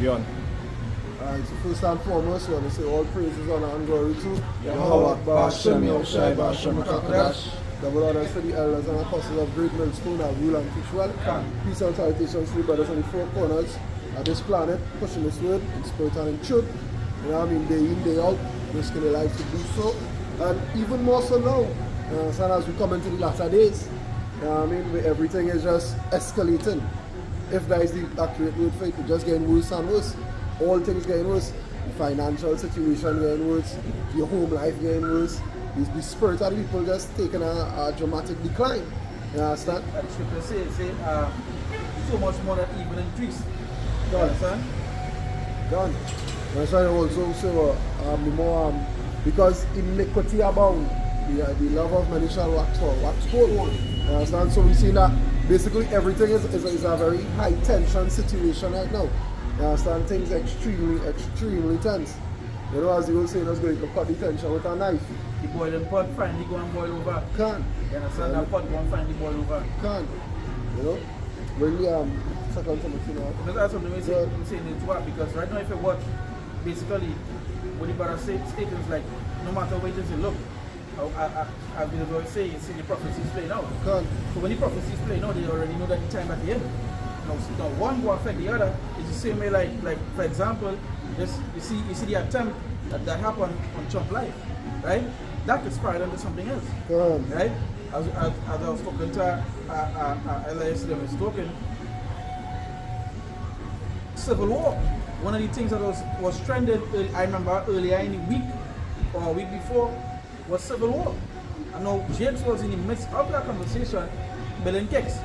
Beyond. Alright, so first and foremost, we want to say all praises, honor, and glory to Yahweh, Bashem, Yoshai, Bashem, Kakadash. Double honors to the elders and apostles of Great Millstone that rule and teach well. Peace and salutations to the brothers on the four corners of this planet, pushing this word in spirit and in truth. You know what I mean? Day in, day out, risking their life to do so. And even more so now, so as we come into the latter days, you know what I mean? Where everything is just escalating. If that is the accurate word for it, it's just getting worse and worse. All things getting worse. The financial situation getting worse. Your home life getting worse. The spirit of the people just taking a dramatic decline. You understand? And the scripture say so much more that even increase. You understand? Done. That's why I also say the more because iniquity abound, the love of many shall wax cold. You understand? So we see that basically everything is a very high tension situation right now. You understand? Things extremely tense. You know, as the old saying is going to cut the tension with a knife. The boiling pot finally go and boil over. Can't. You understand? That pot go and finally boil over. Can't. You know? Really second something now. Because that's something we say in what? Because right now if you watch basically what the brother statements like no matter where it is you look, I've been able to say you see the prophecies playing out. Can't. So when the prophecies play out, they already know that the time at the end. Now one will affect the other. It's the same way like for example, you see the attempt that happened on Trump life, right? That could spiral into something else. Right? As I was talking to LIS, they was talking civil war. One of the things that was trending, I remember earlier in the week or a week before, was civil war. I know James was in the midst of that conversation, building cakes.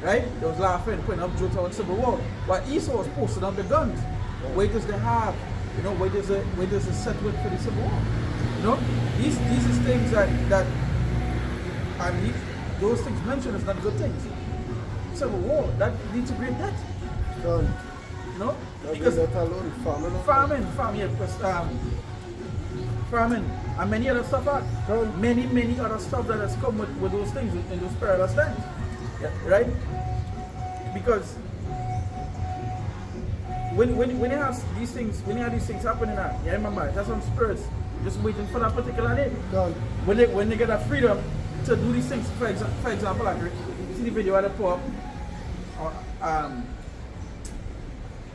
Right? They was laughing, putting up jokes on civil war. While Esau was posting up the guns. Where does they have? You know, where does it set with for the civil war? You know, these is things that and those things mentioned is not good things. Civil war, that leads to great debt. You know? Because farming, yeah, because farming and many other stuff many other stuff that has come with those things in those perilous times. Yeah, right? Because when you have these things happening now, you remember there's some spirits just waiting for that particular day. When they get that freedom to do these things, for example, like you see the video I put up,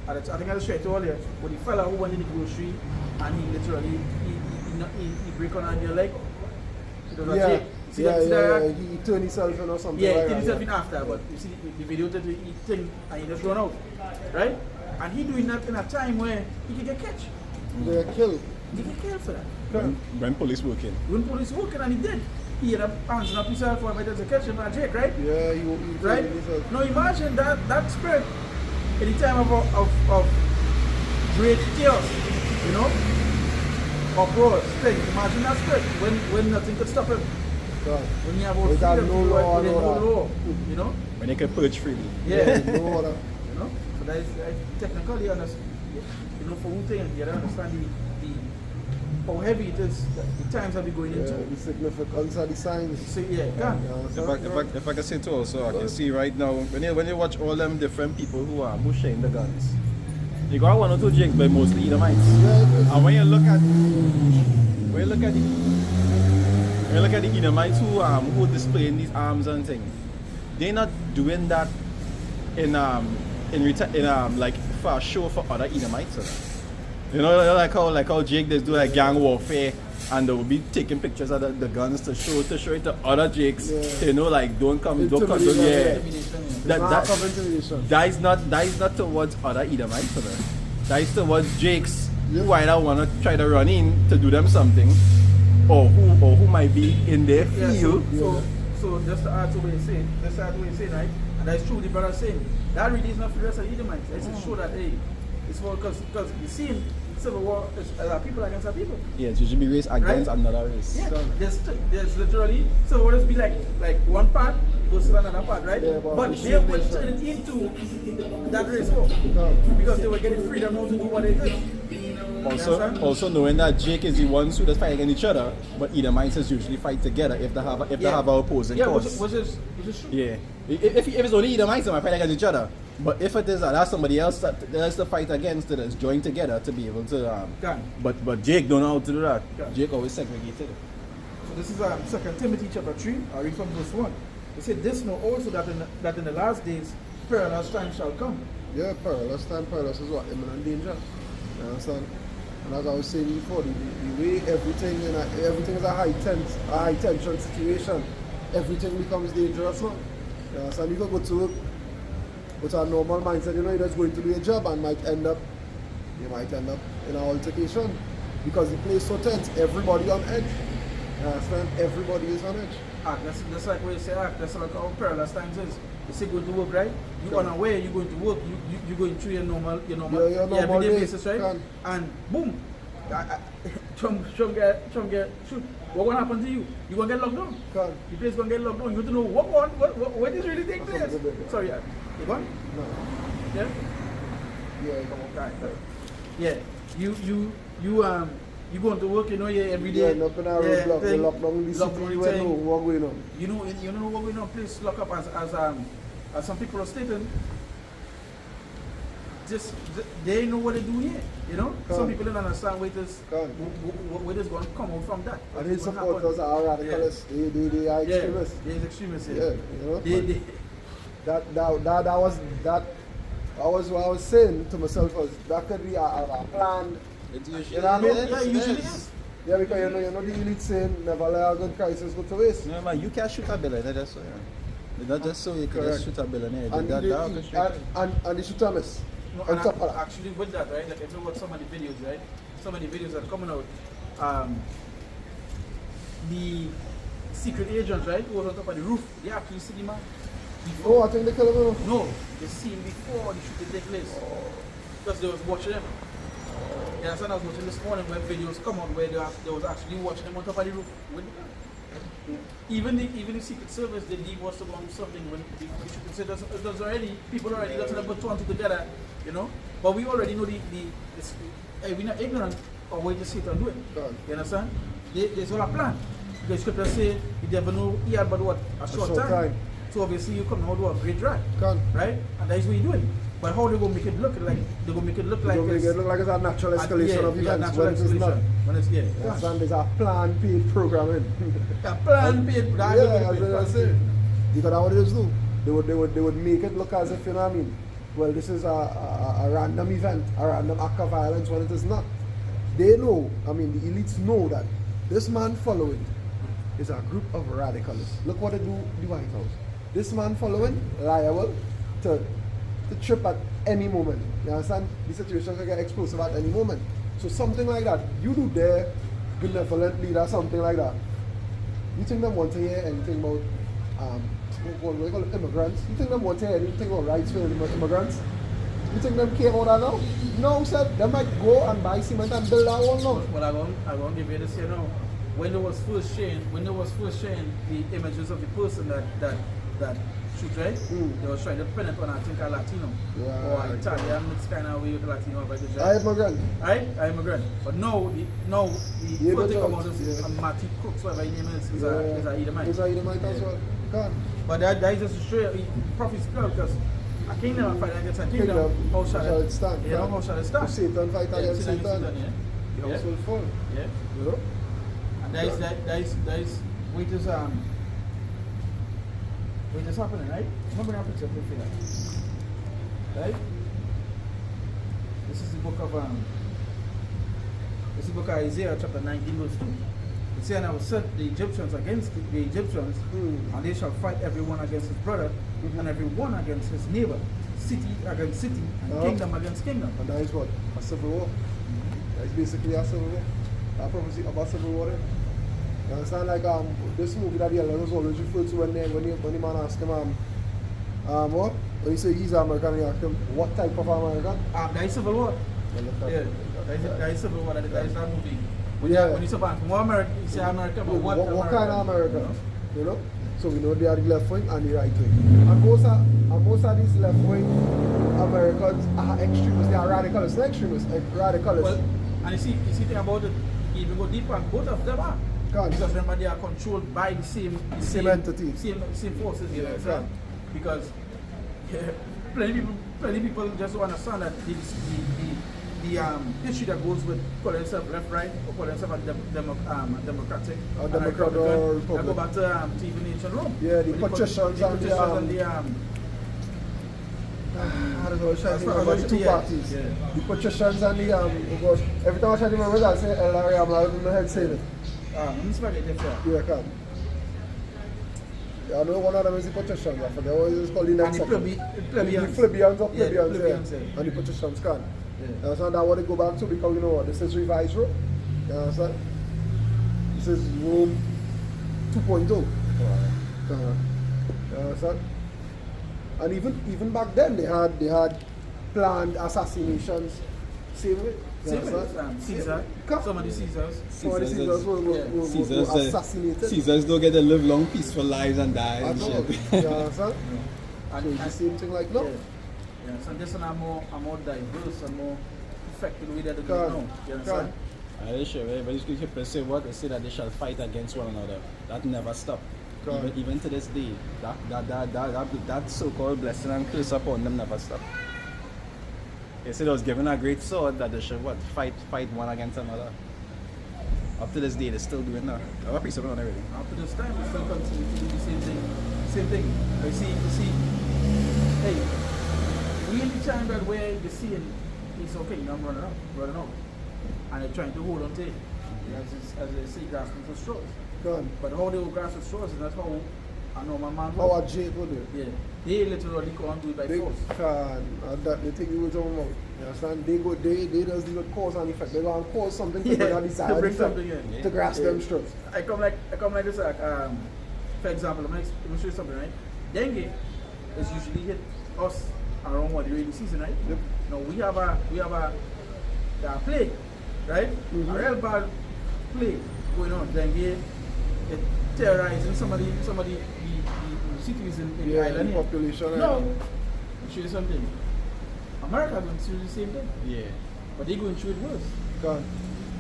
I think I shared it earlier, with the fella who went in the grocery and he literally he break on your leg. He turned himself in or something. Yeah, he turned himself in after, but you see the video that he thing and he just run out, right? And he doing that in a time where he can get catch. They're killed. He get killed for that. When police working. When police working and he did. He had a hands up himself for if to catch him and Jake, right? Yeah, he right? Now imagine that spirit in the time of great chaos, you know? Uproar, thing. Imagine that spirit when nothing could stop him. God. When you have all freedom, no law, you know? When they can purge freely. Yeah. No order. You know? So that is technically understand. You know, for one thing, you understand how heavy it is, the times that we're going into. The significance of the signs. So, yeah, can. If I can say too also, I can see right now, when you watch all them different people who are pushing the guns, you got one or two jigs, but mostly Edomites. And when you look at the Edomites who displaying these arms and things, they're not doing that in like for a show for other Edomites. You know, like how Jake does do like gang warfare, and they will be taking pictures of the guns to show it to other Jakes. Yeah. You know, like don't come. Yeah. That is not towards other Edomites. That is towards Jakes who either want to try to run in to do them something, or who might be in their field. So just to add to what you say, right? And that's true. The brother saying that really is not for the rest of Edomites. It's to show that it's for because you see. Civil war is people against other people. Yeah, it's usually race against another race. Yeah, there's literally civil war be like one part versus another part, right? Yeah, but they were turning into that race war because they were getting freedom now to do what they did. Also knowing that Jake is the ones who just fight against each other, but Edomites usually fight together if they have an opposing cause. Which is true. Yeah. If it's only Edomites that might fight against each other, But if it is that's somebody else that's the fight against it, is joined together to be able to. Can. But Jake don't know how to do that. Can. Jake always segregated it. So this is 2 Timothy chapter 3, I read from verse 1. It said, "This know also that in the last days perilous times shall come." Yeah, perilous time, perilous is what? Imminent danger. You understand? And as I was saying before, the way everything is a high tension situation, everything becomes dangerous now. You understand? You can go to work with a normal mindset, you're just going to do a job and you might end up in an altercation because the place is so tense, everybody on edge. You understand? Everybody is on edge. That's like what you say, that's like how perilous times is. You say going to work, right? You're unaware you're going to work, you're going through your normal everyday basis, right? Can. And boom, Trump get shoot. What gonna happen to you? You gonna get locked down. Can. The place gonna get locked down. You have to know what is really taking place. Sorry, you gone? No. Yeah? Yeah, come on. Right. Yeah. You going to work, every day. Yeah, end up in a roadblock, thing. lock down the city, you know what going on. You know what going on, please lock up as some people are stating. Just they know what they're doing here, Some people don't understand where this going to come out from that. And his supporters are radicalists, they are extremists. Yeah, they're extremists, That was what I was saying to myself was that could be a plan. It usually You know what I mean? Yeah, it usually is. Yeah, because you know the elite saying never let a good crisis go to waste. No, man, you can't shoot a billionaire, that's so. It's not just so you can just shoot a billionaire. And the shooter miss. No, On top of that. actually, with that, right? Like if you watch some of the videos, right? Some of the videos that are coming out, the secret agents, right? Who was on top of the roof, they actually see the man. Oh, I think they kill him. No, they see him before the shooting take place. Because they was watching him. Yeah, that's what I was watching this morning where videos come out where they was actually watching him on top of the roof with the gun. Even the Secret Service, they leave us to go on something when the shooting said there's already people already got to put two and two together, But we already know we're not ignorant of what the Satan do it. You understand? There's all a plan. The scripture say you never know here but what a short time. So obviously you come out with a great drag. Right? And that is what you're doing. But how they gonna make it look like? They're gonna make it look like it's a natural escalation of events when it is not. When it's There's a plan paid programming. A plan paid. That's what I say. Because that's what it is do. They would make it look as if well, this is a random event, a random act of violence when it is not. They know, the elites know that this man following is a group of radicalists. Look what they do in the White House. This man following liable to trip at any moment. You understand? The situation can get explosive at any moment. So something like that, you do there, benevolent leader, something like that. You think them want to hear anything about what do we call it, immigrants? You think them want to hear anything about rights for immigrants? You think them care about that now? No, sir. They might go and buy cement and build that one now. Well, I won't give you this here now. When they was first sharing the images of the person that shoot, right? They was trying to pin it on, I think, a Latino or Italian mixed kind of way with Latino. I immigrant. Right? I immigrant. But now the first thing about this Matthew Crooks, whatever his name is a Edomite. He's a Edomite as well. But that is just straight prophecy because a kingdom fight against a kingdom. How shall it stand? How shall it stand? Satan fight against Satan. The house will fall. Yeah. And that is which is happening, right? Remember that picture, right? This is the book of Isaiah chapter 19 verse 2. It says, "And I will set the Egyptians against the Egyptians, and they shall fight everyone against his brother, and everyone against his neighbor, city against city, and kingdom against kingdom." And that is what? A civil war. That's basically a civil war. That prophecy about civil war. You understand? Like this movie that the elder was always referred to when the man asked him what? When he said he's American, he asked him what type of American? That is civil war. Yeah, that is civil war. That is that movie. When you say more American, you say American, but what kind of America? So we know they are the left wing and the right wing. And most of these left wing Americans are extremists. They are radicalists. They're extremists, radicalists. Well, and you see thing about it, even go deeper, both of them are. Because remember they are controlled by the same entity. Same forces, Because plenty people plenty people just don't understand that the issue that goes with calling themselves left, right, or calling themselves democratic. Or Democrat or I go Republic. back to TV Nation Rome. Yeah, the When they patricians the and the, patricians and the I don't know, I try to As far remember as the two yeah, parties. yeah. The patricians and the, because every time I try to remember that, I say LRA, I'm like, in my head saying it. let me see if I get that fair. Yeah, I can. Yeah, I know one of them is the patricians, I forget what it's called the And next the section. plebeians. The plebeians or Yeah, the plebeians, plebeians, yeah. yeah. And the patricians can. Yeah. You understand that what they go back to because you know what? This is revised Rome. You understand? This is Rome 2.0. You understand? And even back then they had planned assassinations. Same way. You Same with understand? Caesar. Come. Some of the Caesars. Some of the Caesars were assassinated. Caesars don't get to live long, peaceful lives and die At and all. shit. You understand? So And, it's the same thing like now. Yeah, so this one are more diverse and more effective way that they do Can. it now. You understand? I sure, but you people say what? They say that they shall fight against one another. That never stop. Can. Even to this day, that so-called blessing and curse upon them never stop. They said it was given a great sword that they should what? Fight one against another. Up to this day, they're still doing that. I'm a piece of it on everything. Up to this time, we still continue to do the same thing. Same thing. You see, hey, we in the time that where the seeing it's okay, you know, I'm running out. And they're trying to hold on to it. As they say, grasping for straws. Can. But how they will grasp for straws is not how I know my man How will. a Jake would do it. Yeah. They literally can't do it by They force. can, and that they take you with your mouth. You understand? They just do it cause and effect. They go and cause something to bring a to desired bring effect, something in. to grasp them straws. I come like this. For example, let me show you something, right? Dengue is usually hit us around what the rainy season, right? Yep. Now we have a plague, right? Mhm. A real bad plague going on. Dengue, it terrorizing some of the cities in the Yeah, island the here. population. No, I'll show you something. America going through the same thing, Yeah. but they're going through it worse. Can.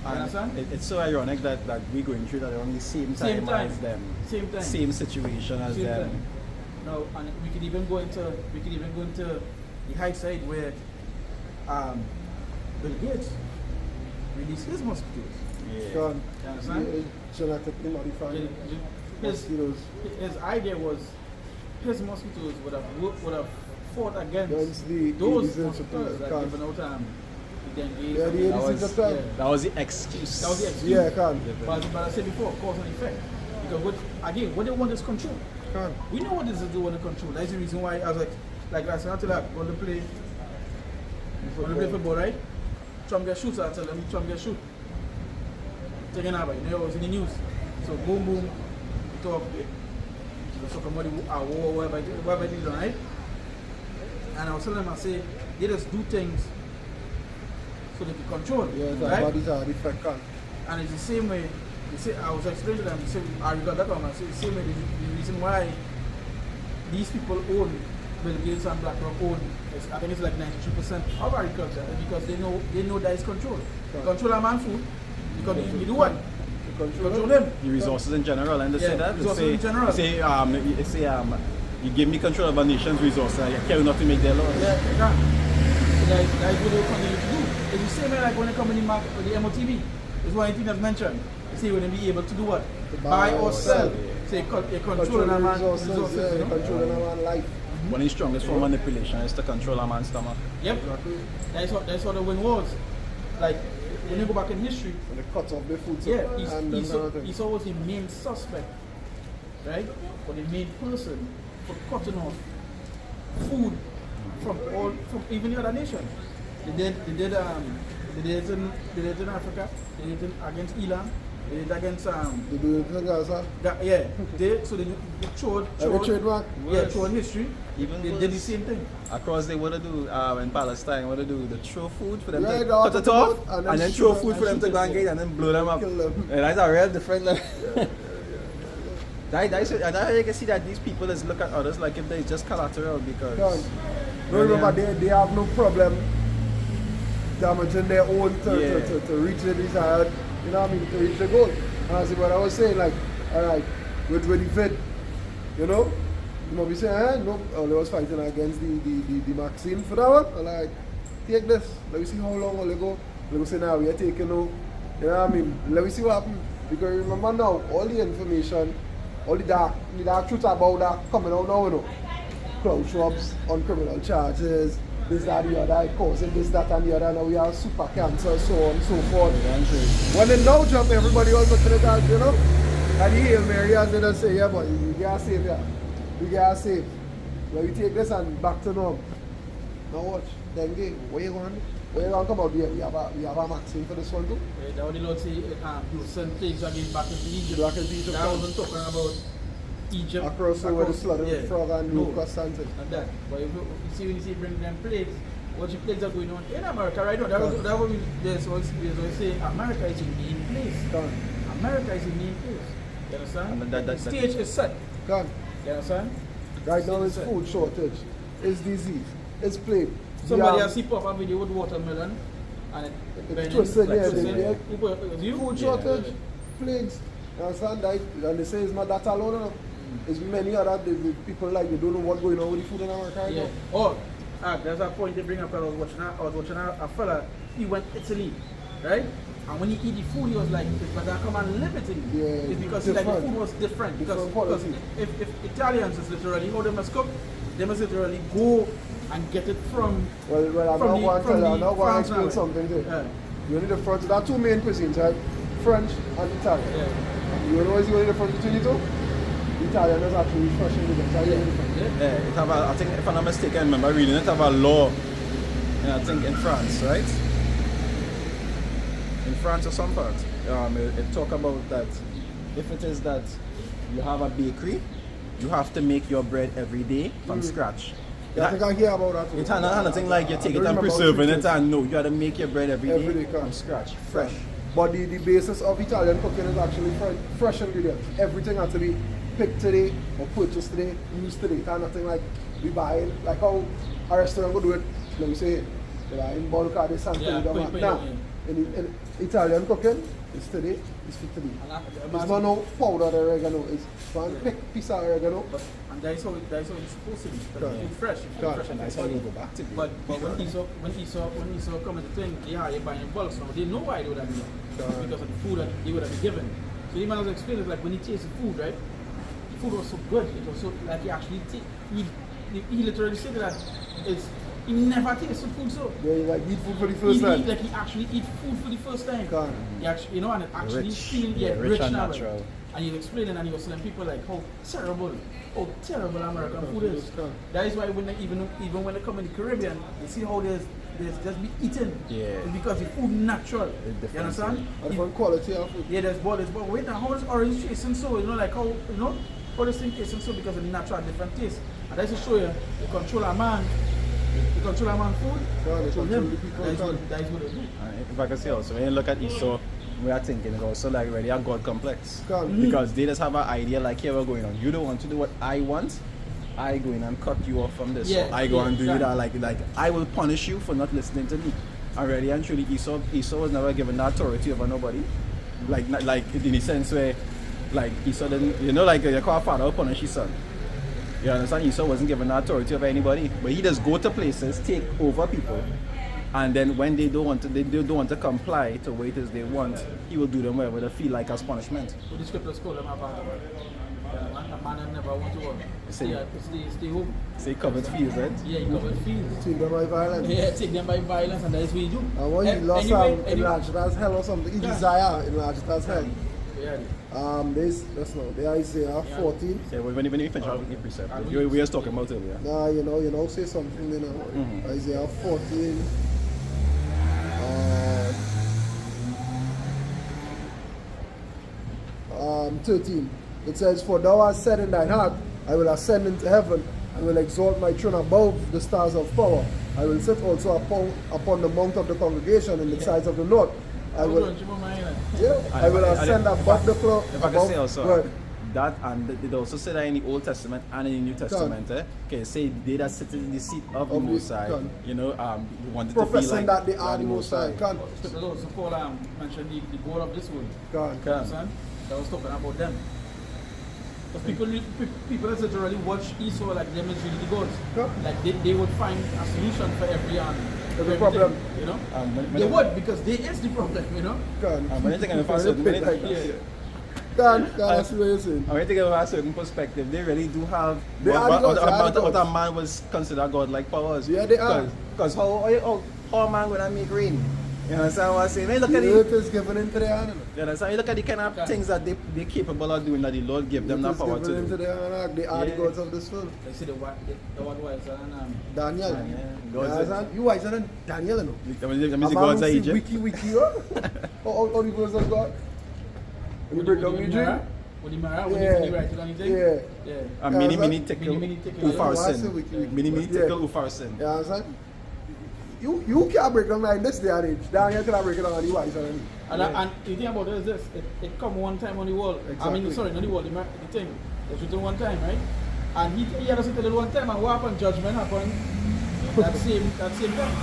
You understand? It's so ironic that we're going through that around the same Same time. as them. Same time. Same situation as Same them. thing. No, and we could even go into the high side where Bill Gates released his mosquitoes. Yeah. Can. You understand? Genetically modified His, mosquitoes. his idea was his mosquitoes would have fought against Against the those Aedes mosquitoes that can. given out the dengue. Yeah, the That Aedes was, can. that was the excuse. That was the excuse. Yeah, can. But I said before, cause and effect. Because what they want is control. Can. We know what this is doing to control. That's the reason why I was like last night, I want to play football, right? Trump get shoots, I tell them Trump get shoot. Taking over, you know, it was in the news. So boom, boom, we talk. So come on, war, whatever it is, right? And I was telling them, I say, they just do things so they can control, Yeah, the right? bodies are different. Can. And it's the same way. They say, I was explaining to them. They say, I got that one. I said, the same way. The reason why these people own Bill Gates and BlackRock own, I think it's like 92% of agriculture, because they know that it's control. Right. Control a man food because you do what? To Control them. The resources in general, and they say Yeah, that. They resources say, in general. They say, you give me control of a nation's resources, I care not to make their laws. Yeah, they can. So that is what they continue to do. It's the same way like when they come in the market with the MOTV. It's one thing that's mentioned. They say when they be able to do what? To Buy or sell. yeah. So you control control a man's resources, resources. yeah, You know? controlling a man's life. One of the strongest form of manipulation is to control a man's stomach. Yep. Exactly. That's what the win was. Like when you go back in history, When they cut off the food yeah, supply and them kind of thing. he's always the main suspect, right? Or the main person for cutting off food from even the other nations. They did in Africa, they did it against Iran, they did it against They do it in Gaza. yeah. They showed Every trademark. yeah, through history. Even They did the same thing. across they what to do in Palestine, what to do, they throw food for them Yeah, to they cut it off and then throw shoot food for them to shoot go it, and get and then blow them up. Kill them. And that's a real different level. And I can see that these people just look at others like if they're just collateral because Can. No, remember, they have no problem damaging their own to reach the desired, you know what I mean, to reach the goal. And I see what I was saying, like, alright, with the fit, you know, You might be saying, no, they was fighting against the Maxine for that one. I'm like, take this. Let me see how long will it go. Let me say now we are taking out. You know what I mean? Let me see what happens. Because remember now, all the information, all the dark truth about that coming out now, you know. Crowd shrubs on criminal charges, this, that, the other, causing this, that, and the other. Now we have super cancer, so on and so forth. When they now drop, everybody was looking at that, you know. And the Hail Mary, as they don't say, yeah, but you get safe, yeah. You get safe. When we take this and back to norm. Now watch, dengue, where you going? Where you going to come out here? We have a vaccine for this one too. Yeah, that what the Lord say, you send plagues again back into Egypt. Back into Egypt. I wasn't talking about Egypt. Across over the slaughter with frog and locust and things. Not that. But if you see when you see bring them plagues, what the plagues are going on in America right now. That what we say, America is a main place. America is a main place. You understand? The stage is set. Gone. You understand? Right now it's food shortage, it's disease, it's plague. Somebody has seen pop a video with watermelon and it's twisted, like yeah. Food shortage, plagues. You understand that? And they say it's not that alone. No? It's many other people like they don't know what's going on with the food in America right now. Oh, there's a point they bring up. I was watching a fella. He went to Italy, right? And when he eat the food, he was like, but I come and live it in. Yeah, it's because like, the food was different. Because if Italians is literally how they must cook, they must literally go and get it from. Well, I'm not going to explain something to you. Yeah. You need the French. There are two main cuisines, right? French and Italian. Yeah. You know what's the difference between the two? The Italian is actually fresh ingredients. Yeah. I think if I'm not mistaken, I remember reading it have a law, I think in France, right? In France or some part, it talk about that if it is that you have a bakery, you have to make your bread every day from scratch. Yeah, I think I hear about that too. It's nothing like you take it and preserving it and no, you got to make your bread every day from scratch, fresh. But the basis of Italian cooking is actually fresh ingredients. Everything has to be picked today or purchased today, used today. It's nothing like we buy, like how a restaurant would do it. Let me say, they buy in bulk or this and now. In Italian cooking, it's today, it's for today. It's not no powder oregano, it's one pick piece of oregano. And that's how it's supposed to be. It's fresh. And that's how you go back to it. But when Esau come to think, yeah, you're buying bulk, so they know why they would have been because of the food that they would have been given. So the man was explaining like when he tasted food, right? The food was so good, it was so like he actually he literally said that he never tasted food so. Yeah, he like eat food for the first time. Like he actually eat food for the first time. He actually, and it actually feel rich and now. natural. And he was explaining and he was telling people like how terrible American food is. That is why even when they come in the Caribbean, you see how there's just be eaten. Yeah. It's because the food natural. You understand? Different quality of food. Yeah, there's borders. But wait now, how is orange tasting so? You know, like how how this thing tasting so because of the natural different taste. And that's to show you the control a man. The control a man food. Control him. That is what they do. If I can say also, when you look at Esau, we are thinking it's also like really a God complex. Because they just have an idea like, here we're going on. You don't want to do what I want. I go in and cut you off from this. Yeah, so I go and do that. Like I will punish you for not listening to me. Already and truly, Esau was never given that authority over nobody. Like in the sense where, like Esau didn't, like your father will punish his son. You understand? Esau wasn't given that authority over anybody, but he just go to places, take over people, and then when they don't want to comply to what it is they want, he will do them whatever they feel like as punishment. So the scriptures call them a man never want to work. Stay home. Say covered fields, right? Yeah, he covered fields. Take them by violence. Yeah, take them by violence, and that is what he do. And when he lost enlarged it as hell or something, he desire enlarged it as hell. Yeah. There Isaiah 14. Yeah, when you finish up with the precept, we were just talking about it earlier. Nah, you know, say something, Isaiah 14. 13. It says, "For thou hast said in thine heart, I will ascend into heaven, and will exalt my throne above the stars of power. I will sit also upon the mount of the congregation in the sides of the north. I will ascend above the cloud." If I can say also, that and it also said that in the Old Testament and in the New Testament. Okay, say they that sit in the seat of the Most High. Wanted professing to be like that they are the Most High. So Paul mentioned the goal of this world. Can. That was talking about them. Because people that literally watch Esau like them as really the gods. Yeah. Like they would find a solution for every Every problem. everything, you know. When They would, because they is the problem, you know. when you think of a certain, when you think- Can I see what you're saying? when you think of a certain perspective, they really do have They are the gods, they are the what a gods. man was considered godlike powers. Yeah, they are. Because how a man gonna make rain? You understand what I'm saying? When you look at The the, earth is given into the hand. you understand? You look at the kind of things that they're capable of doing that the Lord give them It that is power given to into do. the hand. They are the Yeah. gods of this world. They see the what was and Daniel. Yeah, You gods are- understand? You wiser than Daniel, you know. That means the A man gods who of see Egypt. Wiki, oh. How the gods of God? When you break down the dream? With the mirror, when Yeah. you write it on the thing. Yeah. Yeah. A Yeah, mini that's- mini tickle Mini tickle. Ufarsin. Wiki. Mini Yeah. tickle Ufarsin. You understand? You can't break down like this day and age. Daniel cannot break it down on the wiser than you. And the thing about it is this, it come one time on the wall. I mean, Exactly. sorry, not the wall, the thing. It's written one time, right? And he had to sit there one time, and what happened? Judgment happened that same time.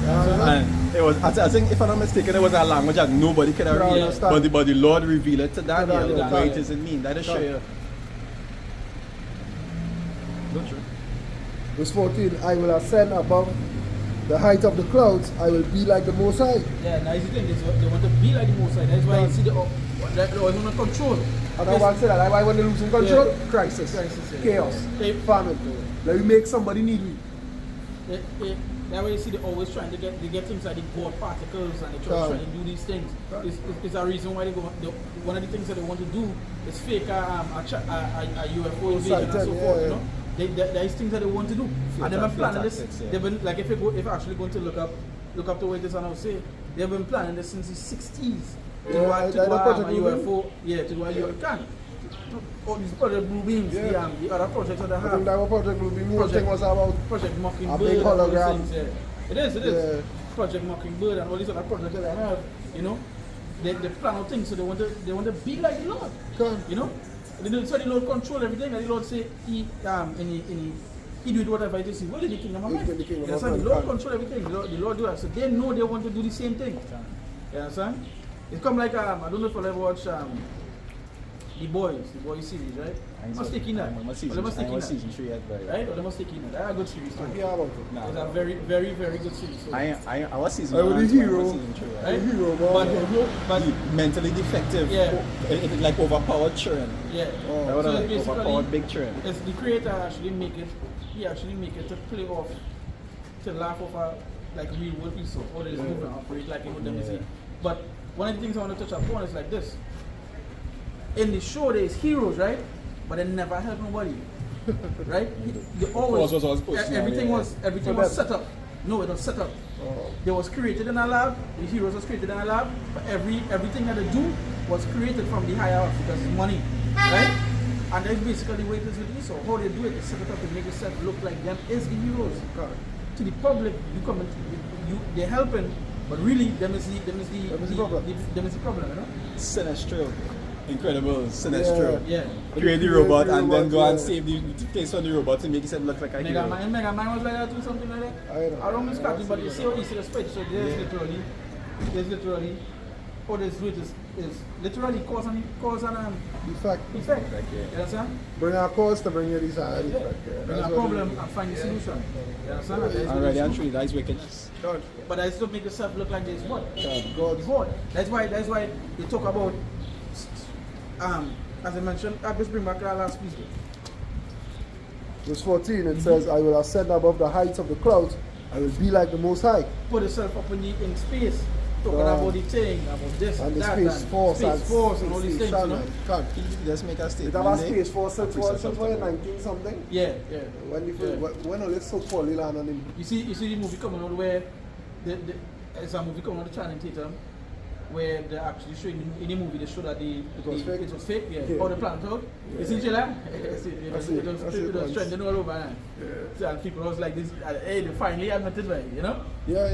And it was, I think, if I'm not mistaken, it was a language that nobody could have Yeah, read. understand. But the Lord revealed it to Daniel. Daniel. Why it isn't mean. That is show you. Don't you? Verse 14, I will ascend above the height of the clouds. I will be like the Most High. Yeah, now the thing is, they want to be like the Most High. That's why you see they always want to control. And I want to say that. That's why when they losing control, Yeah. crisis, Yeah. chaos, They- famine. Let me make somebody need me. That way you see they're always trying to get things like the God particles, and they're trying to do these things. It's a reason why one of the things that they want to do is fake a UFO invasion and so Sighted, forth, yeah. you know. There's things that they want to do. And they've been planning this. tactics, yeah. They've been like if actually going to look up the way this and I'll say they've been planning this since the 60s. To do Yeah, a Project Blue Beam. UFO, yeah, to do a UFO. All these Project Blue Beams, Yeah. the other projects that they I think have. that was Project Blue Beam. Whole thing was about Project a Mockingbird. big and all these hologram. things, yeah. It is. Yeah. Project Mockingbird and all these other projects that they have, you know. They plan out things, so they want to be like the Lord. Come. You know? So the Lord control everything, and the Lord say he do it whatever it is. He will in the kingdom of He man. will in the kingdom You of understand? man. The Lord control everything. The Lord do that. So they know they want to do the same thing. You understand? It's come like I don't know if you ever watch The Boys series, right? Must take in that. I'm Or season, they must take in that. season 3 yet, but Right? Or they must take in that. That's a good series too. Yeah, about it. Nah, It's a very, very, very good series. So. I was season I was 1 the and 2, I hero. was season 3. Right? The hero, But man. The mentally defective, Yeah. like overpowered children. yeah. Oh. That would So have it's like overpowered big children. It's the creator actually make it to play off, to laugh off like real world Esau. All this movement operate like it would them Yeah. see. But one of the things I want to touch upon is like this. In the show there's heroes, right? But they never help nobody. Right? They always Was personal, everything yeah. everything For was them. set up. No, it was set up. Oh. They was created in a lab. The heroes was created in a lab. But everything that they do was created from the higher up because it's money, right? And that's basically the way it is with Esau. How they do it, they set it up to make yourself look like them is the heroes. To the public, you come and they're helping, but really them is the problem. them is the problem, you know? Sinestro. Incredible. Sinestro. Yeah. Create the Create robot the and then robot, go and yeah. save the place on the robot to make it look like a Mega hero. Man was like that too, something like that. I don't miss Captain, but you see how you see the speech. So there's literally all this root is literally cause and Effect. effect. Like, yeah. You understand? Bring a cause to bring you this effect. Yeah. Bring That's a what problem it and find a solution. You understand? Yeah. That is what Already it and is. truly, that is wickedness. is. God. But that still make yourself look like this what? God. God. That's why they talk about as I mentioned, I just bring back our last piece. Verse 14, it says, I will ascend above the heights of the clouds. I will be like the Most High. Put yourself up in space, talking God. about the thing, about this And and the that, space force space force and all these things, you know? God. Let's make a It statement. have a eh? space force since Appreciate since something. 19 something. Yeah. When all this so called land on him. You see the movie coming out where it's a movie coming out the Channing Theatre where they actually show in the movie they show that it was fake, yeah. Yeah. How they planned out. You see trailer? It was trending all over. Yeah. So, and people was like this, hey, they finally admitted right, you know? Yeah.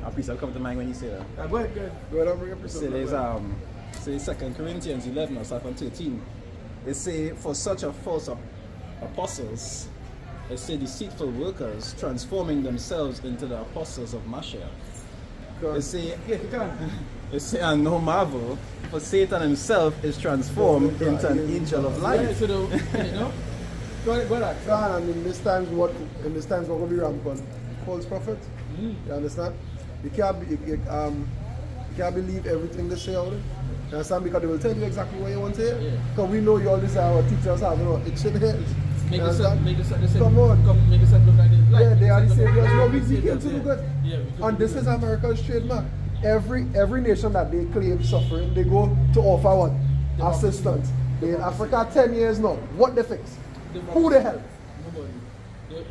A piece will come to mind when you say that. Go ahead. Go ahead and bring up your Say there's say 2 Corinthians 11 or 13. They say for such a false apostles, they say deceitful workers transforming themselves into the apostles of Mashiach. They say Yes, you can. It's and no marvel, for Satan himself is transformed into an angel of Yeah, light. so the, you know. Go ahead. God, and in this times what will be rampant? False prophets. Mm. You understand? You can't you can't believe everything they say out there. You understand? Because they will tell you exactly what you want to hear. Yeah. Because we know you always our teachers have, you know, itching heads. Make You the set, understand? make the set, the same. Come on. Make the set look like this. Like, Yeah, they are the set look saviors. like No, we the came saviors, to do yeah. good. Yeah, we could And do this good. is America's trademark. Every nation that they claim suffering, they go to offer what? Democracy. Assistance. They in Democracy. Africa 10 years now. What they fix? Who the hell? Nobody.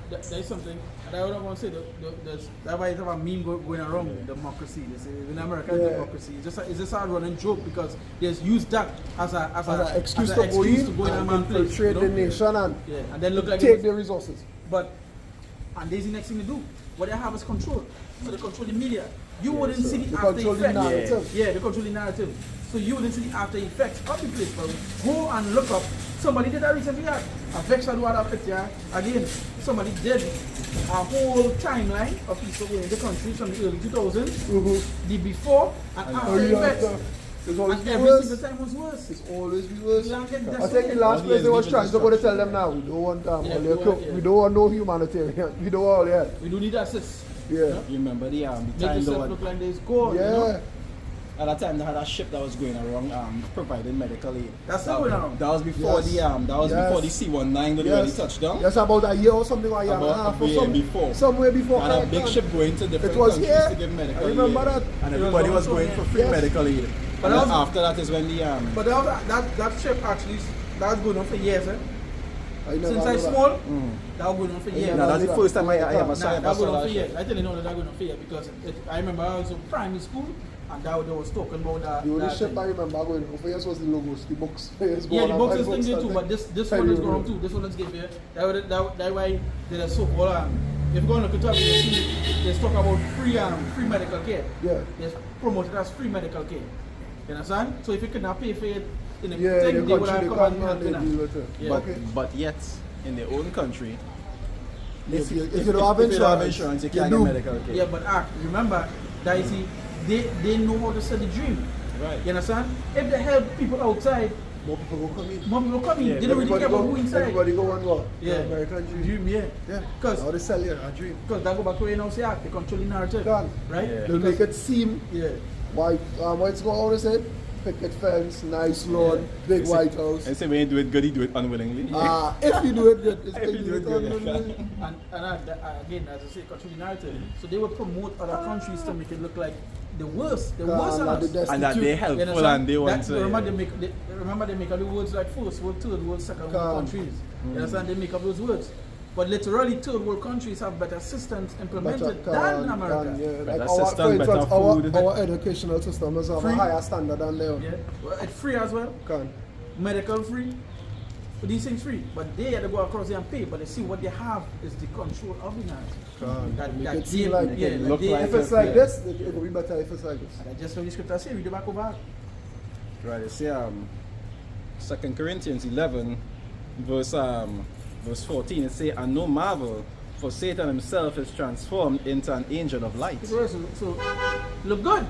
There's something, and I would want to say that's why it's have a meme going around democracy. They say in American Yeah. democracy, it's just a running joke because they just use that as an Excuse as a to go excuse to in go in a and man's place. infiltrate the nation and Yeah, and then look like take this. their resources. But and there's the next thing to do. What they have is control. So they control the media. You wouldn't see the They after control the effects. narrative. Yeah, they control the narrative. So you wouldn't see the after effects of the place, bro. Go and look up. Somebody did that recently. A vex had one picture. Again, somebody did a whole timeline of people in the country from the early 2000s, the before and after effects. It's always And be every worse. single time was worse. It's always be worse. You don't get I this think the last All place the they was leaving trying to go to tell destruction. them now, we don't want Yeah, all we their don't cook. want- yeah. We don't want no humanitarian. We don't want all that. We do need assist. Yeah. You remember the Make time yourself though, look like there's gold. Yeah. You know? at that time they had a ship that was going around providing medical aid. That's still going around. That was before Yes. before the C-19 that really touched down. Yes, about a year or something, or a year and a About half a or year something. before. Somewhere before. And a correct, big man. ship going to different It was countries here. to give medical I remember aid. that. And It everybody was was also going here. for free Yes. medical aid. But And then also- after that is when the But that ship actually, that was going on for years, eh? I never Since know I that. small, that was going on for Yeah, years. now that's the that. first time I ever saw Nah, that going on that for years. ship. I tell you know that going on for years because I remember I was in primary school and that they was talking about that. The only that ship thing. I remember going for years was the logos, the books. Yeah, the boxes thing there too, but this one is going too. This one is give here. That why there's so called if you're going to look it up, you see they talk about free medical care. Yeah. It's promoted as free medical care. You understand? So if you cannot pay for it in the Yeah, thing, the they would country, have they come can't and man, help they you. deal with it. Yeah. But Okay. but yet in their own country, If you don't have if you don't have insurance, insurance, you you can't do. get medical care. Yeah, but remember that you see, they know how to sell the dream. Right. You understand? If they help people outside, More people will come in. more people come in. Yeah, They don't really care about who inside. Everybody go and what? Yeah. The American dream. Dream, yeah. Yeah. Because How they sell you a dream. that go back to where you now say, they control the narrative. Done. Right? Yeah. They'll make it seem Yeah. white. What's going on? They said picket fence, nice lawn, big White House. And say when you do it good, you do it unwillingly. If you do it good, it's If you do it good, good. yeah. And again, as I say, control the narrative. So they would promote other countries to make it look like the worst of us. And that they You helpful understand? and they want That- to. remember they make up the words like first world, third world, second world Calm. countries. You understand? They make up those words. But literally third world countries have better systems implemented than America. Yeah, Better like system, for instance, better food. our educational system is of Free. a higher standard than theirs. Yeah. Well, it's free as well. Can. Medical free. But these things free. But they had to go across there and pay. But they see what they have is the control of the narrative. Can. Make That it seem they- like yeah, it that look they- like if it's it, like yeah. this, it will be better if it's like this. And I just read the scripture say, read the back over. Right, you see 2 Corinthians 11 verse 14, it say, and no marvel, for Satan himself is transformed into an angel of light. So look good.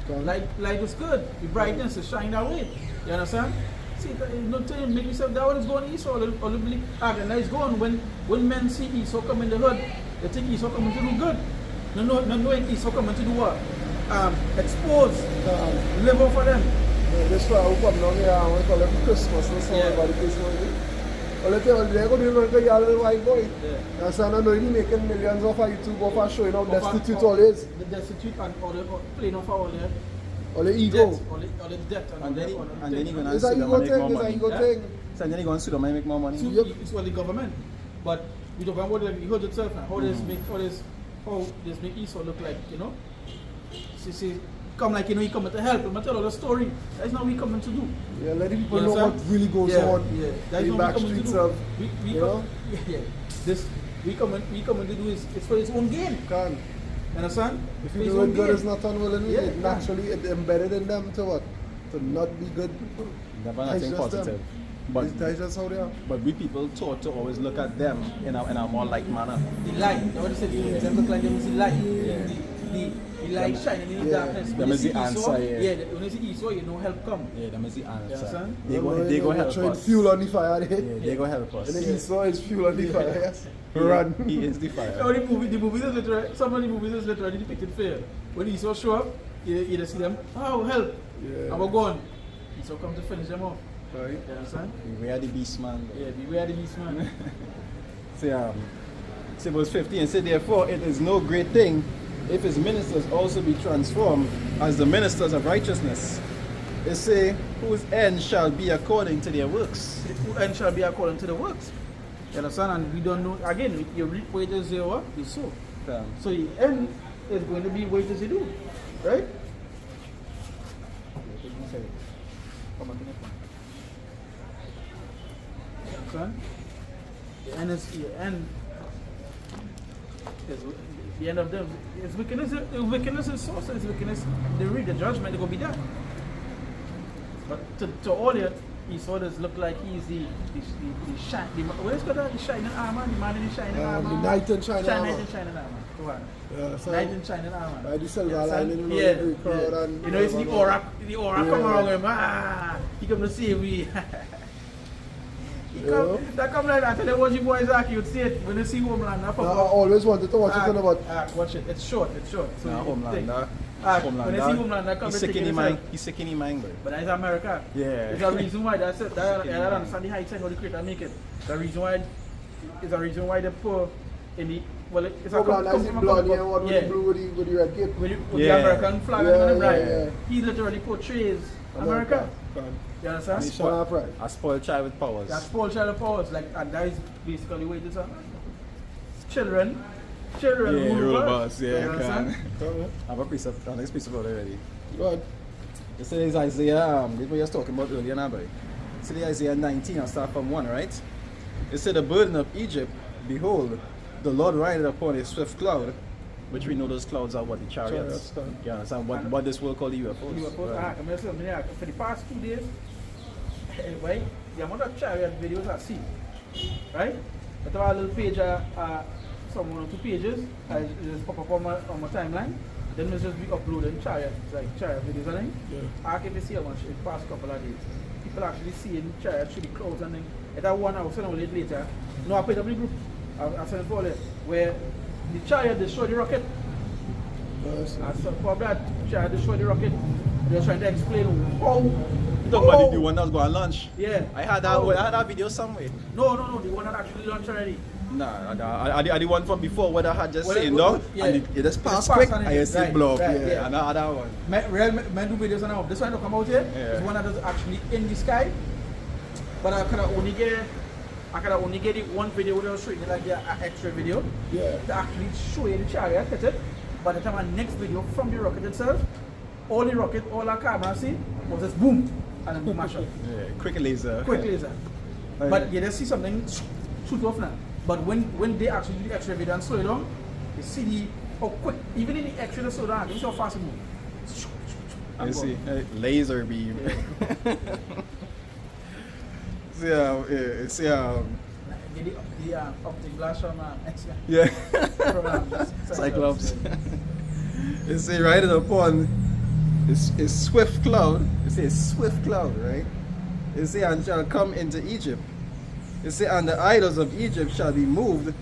Can. Light is good. The brightness is shining that way. You understand? See, not to make yourself that one is going Esau or believe and it's going when men see Esau coming in the hood, they think Esau coming to do good. No knowing Esau coming to do what? Expose, Can. live over them. This why we come down here and we call it Christmas and so Yeah. on, but Christmas. Well, they're going to do like a little white boy. Yeah. And so I know he's making millions off of YouTube, off of showing how Of our- destitute all is. The destitute and or the playing off all the All the ego. debt, or the debt And then he gonna It's a sue them ego and make thing, more it's a money. ego Yeah. thing. So then he gonna sue them and make more money. So Yep. it's well the government, but we talk about like the hood itself now. How this make Esau look like, you know? See, come like he coming to help him. I tell all the story. That's not what we coming to do. Yeah, let the people You know what understand? really goes Yeah, on yeah. That's in the what back we coming to streets do. of, We you come, know? yeah. This we coming to do is it's for its own gain. Can. You understand? If For you its do own it good, gain. it's not unwillingly. Yeah, It yeah. naturally it embedded in them to what? To not be good. Never That's nothing just them. positive. But That's just how they are. but we people taught to always look at them in a more light manner. The light. You know what I said? Them look like them is the light. Yeah. the light shining in the Yeah. darkness. Them When you is see the Esau, answer, yeah. when you see Esau, you know help come. Yeah, that is the answer. understand? They go help throwing us. fuel on the fire there. Yeah, they go help us. And then Esau is fuel on the fire, yes. He- Run. He is the fire. Oh, the movies is literally, some of the movies is literally depicted fair. When Esau show up, you just see them, oh, help. Yeah. And we're gone. Esau come to finish them off. Right. You understand? Beware the beast, man. Yeah, beware the beast, man. See verse 15, say therefore it is no great thing if his ministers also be transformed as the ministers of righteousness. It say, whose end shall be according to their works. And shall be according to the works. You understand? And we don't know, again, you reap wages there, what? You sow. So the end is going to be wages you do. Right? Come back in the front. You understand? The end is the end. The end of them is wickedness. If wickedness is source, is wickedness. They read the judgment, they go be there. But to all it, Esau does look like he's the shine. What is called the shining armor? The man in the shining armor. The knight in shining armor. Knight in shining armor. Go on. Yeah, so Knight in shining armor. By the silver Yeah, lining, you know, yeah, every crowd yeah. and You know, it's the aura Yeah. come around him. Ah, he come to save me. Yeah. That come like that. Tell them what you boys are. You'd see it when you see Homeland. I always wanted to watch it on about. Watch it. It's short. It's short. So Nah, you think. Homelander. When you see Homeland, that comes He's sick in his mind. He's sick in his mind, bro. But that's America. Yeah. It's a reason why that's it. I don't understand the height and how the creator make it. The reason why it's a reason why they put in the it's a Homelander is the blood, yeah, one with the blue with the red cape. with the Yeah. American flag Yeah, on the right. yeah. He literally portrays America. You understand? Son of pride. A spoiled child with powers. That's spoiled child of powers. Like, and that is basically what it is. Children Yeah, rule rule us. us. Yeah, You understand? I have a piece of, next piece of it already. Go ahead. It says Isaiah, this is what you was talking about earlier now, boy. It says Isaiah 19, I'll start from 1, right? It said, the burden of Egypt, behold, the Lord rideth upon a swift cloud, which we know those clouds are what, the chariots. Chariots, You understand what this world called the UFOs. Right. For the past 2 days, right, the amount of chariot videos I see, right? I have a little page, some 1 or 2 pages, I just pop up on my timeline. Then we just be uploading chariot videos and things. Yeah. I can see how much in the past couple of days. People actually seeing chariot through the clouds and things. At that one I was sending it later. No, I put it up in the group. I sent it for it. Where the chariot destroyed the rocket. Yes. I said, probably that chariot destroyed the rocket. They were trying to explain how. Talk about the one that was going to launch. Yeah. I had that video somewhere. No, the one that actually launched already. Nah, I the one from before where I had just Well, sitting well, down yeah. and it just passed passed quick and and it- you see right, blow up. right, Yeah, yeah. and that other one. Real men do videos now. This one that come out here Yeah. is one that is actually in the sky. But I could only get the one video where I was showing you like the extra video. Yeah. To actually show you the chariot, that's it. By the time our next video from the rocket itself, all the rocket, all our camera see was just boom and then mash up. Yeah, quick laser. Quick laser. Oh, But yeah. you just see something shoot off now. But when they actually do the extra video and slow it down, you see how quick, even in the extra slow down, you see how fast it moves. And You go. see, laser beam. See, The optic glass from X-Men. yeah. From Cyclops. You see, riding upon a swift cloud. You see, a swift cloud, right? You see, and shall come into Egypt. You see, and the idols of Egypt shall be moved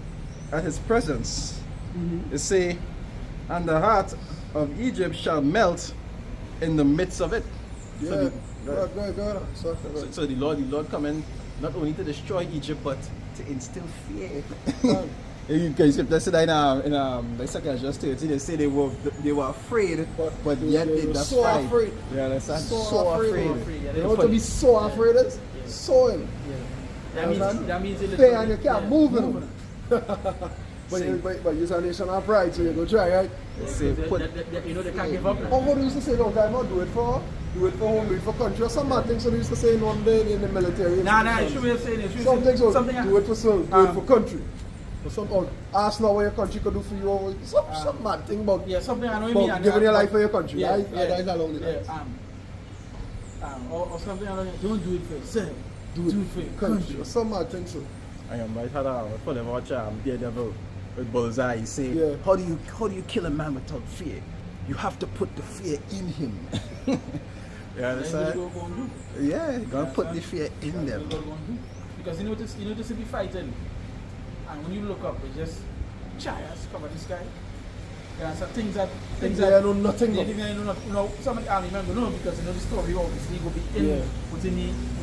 at his presence. You see, and the heart of Egypt shall melt in the midst of it. Yeah. So Go. So the Lord coming not only to destroy Egypt but to instill fear. You guys, let's say that in like second just to they say they were afraid, but yet they they were just so fight. afraid. Yeah, that's So afraid. Yeah, You know what to be so afraid is? Soil. That means it Fear and you can't move it. moving. But you're a nation of pride, so you go try, right? Say, put, You know they can't give up. How what they used to say long time ago, do it for home, do it for country, or some mad things so they used to say in one day in the military. Nah, you should be saying it. Some things so Something do it for soul, do it for country. Or some ask now what your country could do for you, or some mad thing about, Yeah, something I know you mean. about giving your life for your country, Yeah, right? yeah. That's along the lines. Or something I know you don't do it for yourself. Do it for your country, or some mad thing so. I am right. Had a full of watch Daredevil. with Bullseye. He say, Yeah. how do you kill a man without fear? You have to put the fear in him. You That's what understand? you go and do. Yeah, gotta Yeah, put son. the fear in That's them. what you go and do. Because you notice to be fighting, and when you look up, it's just chariots cover the sky. Yeah, so things that I know nothing they of. didn't know nothing. You know, some of the army members know because you know the story obviously will be in Yeah. within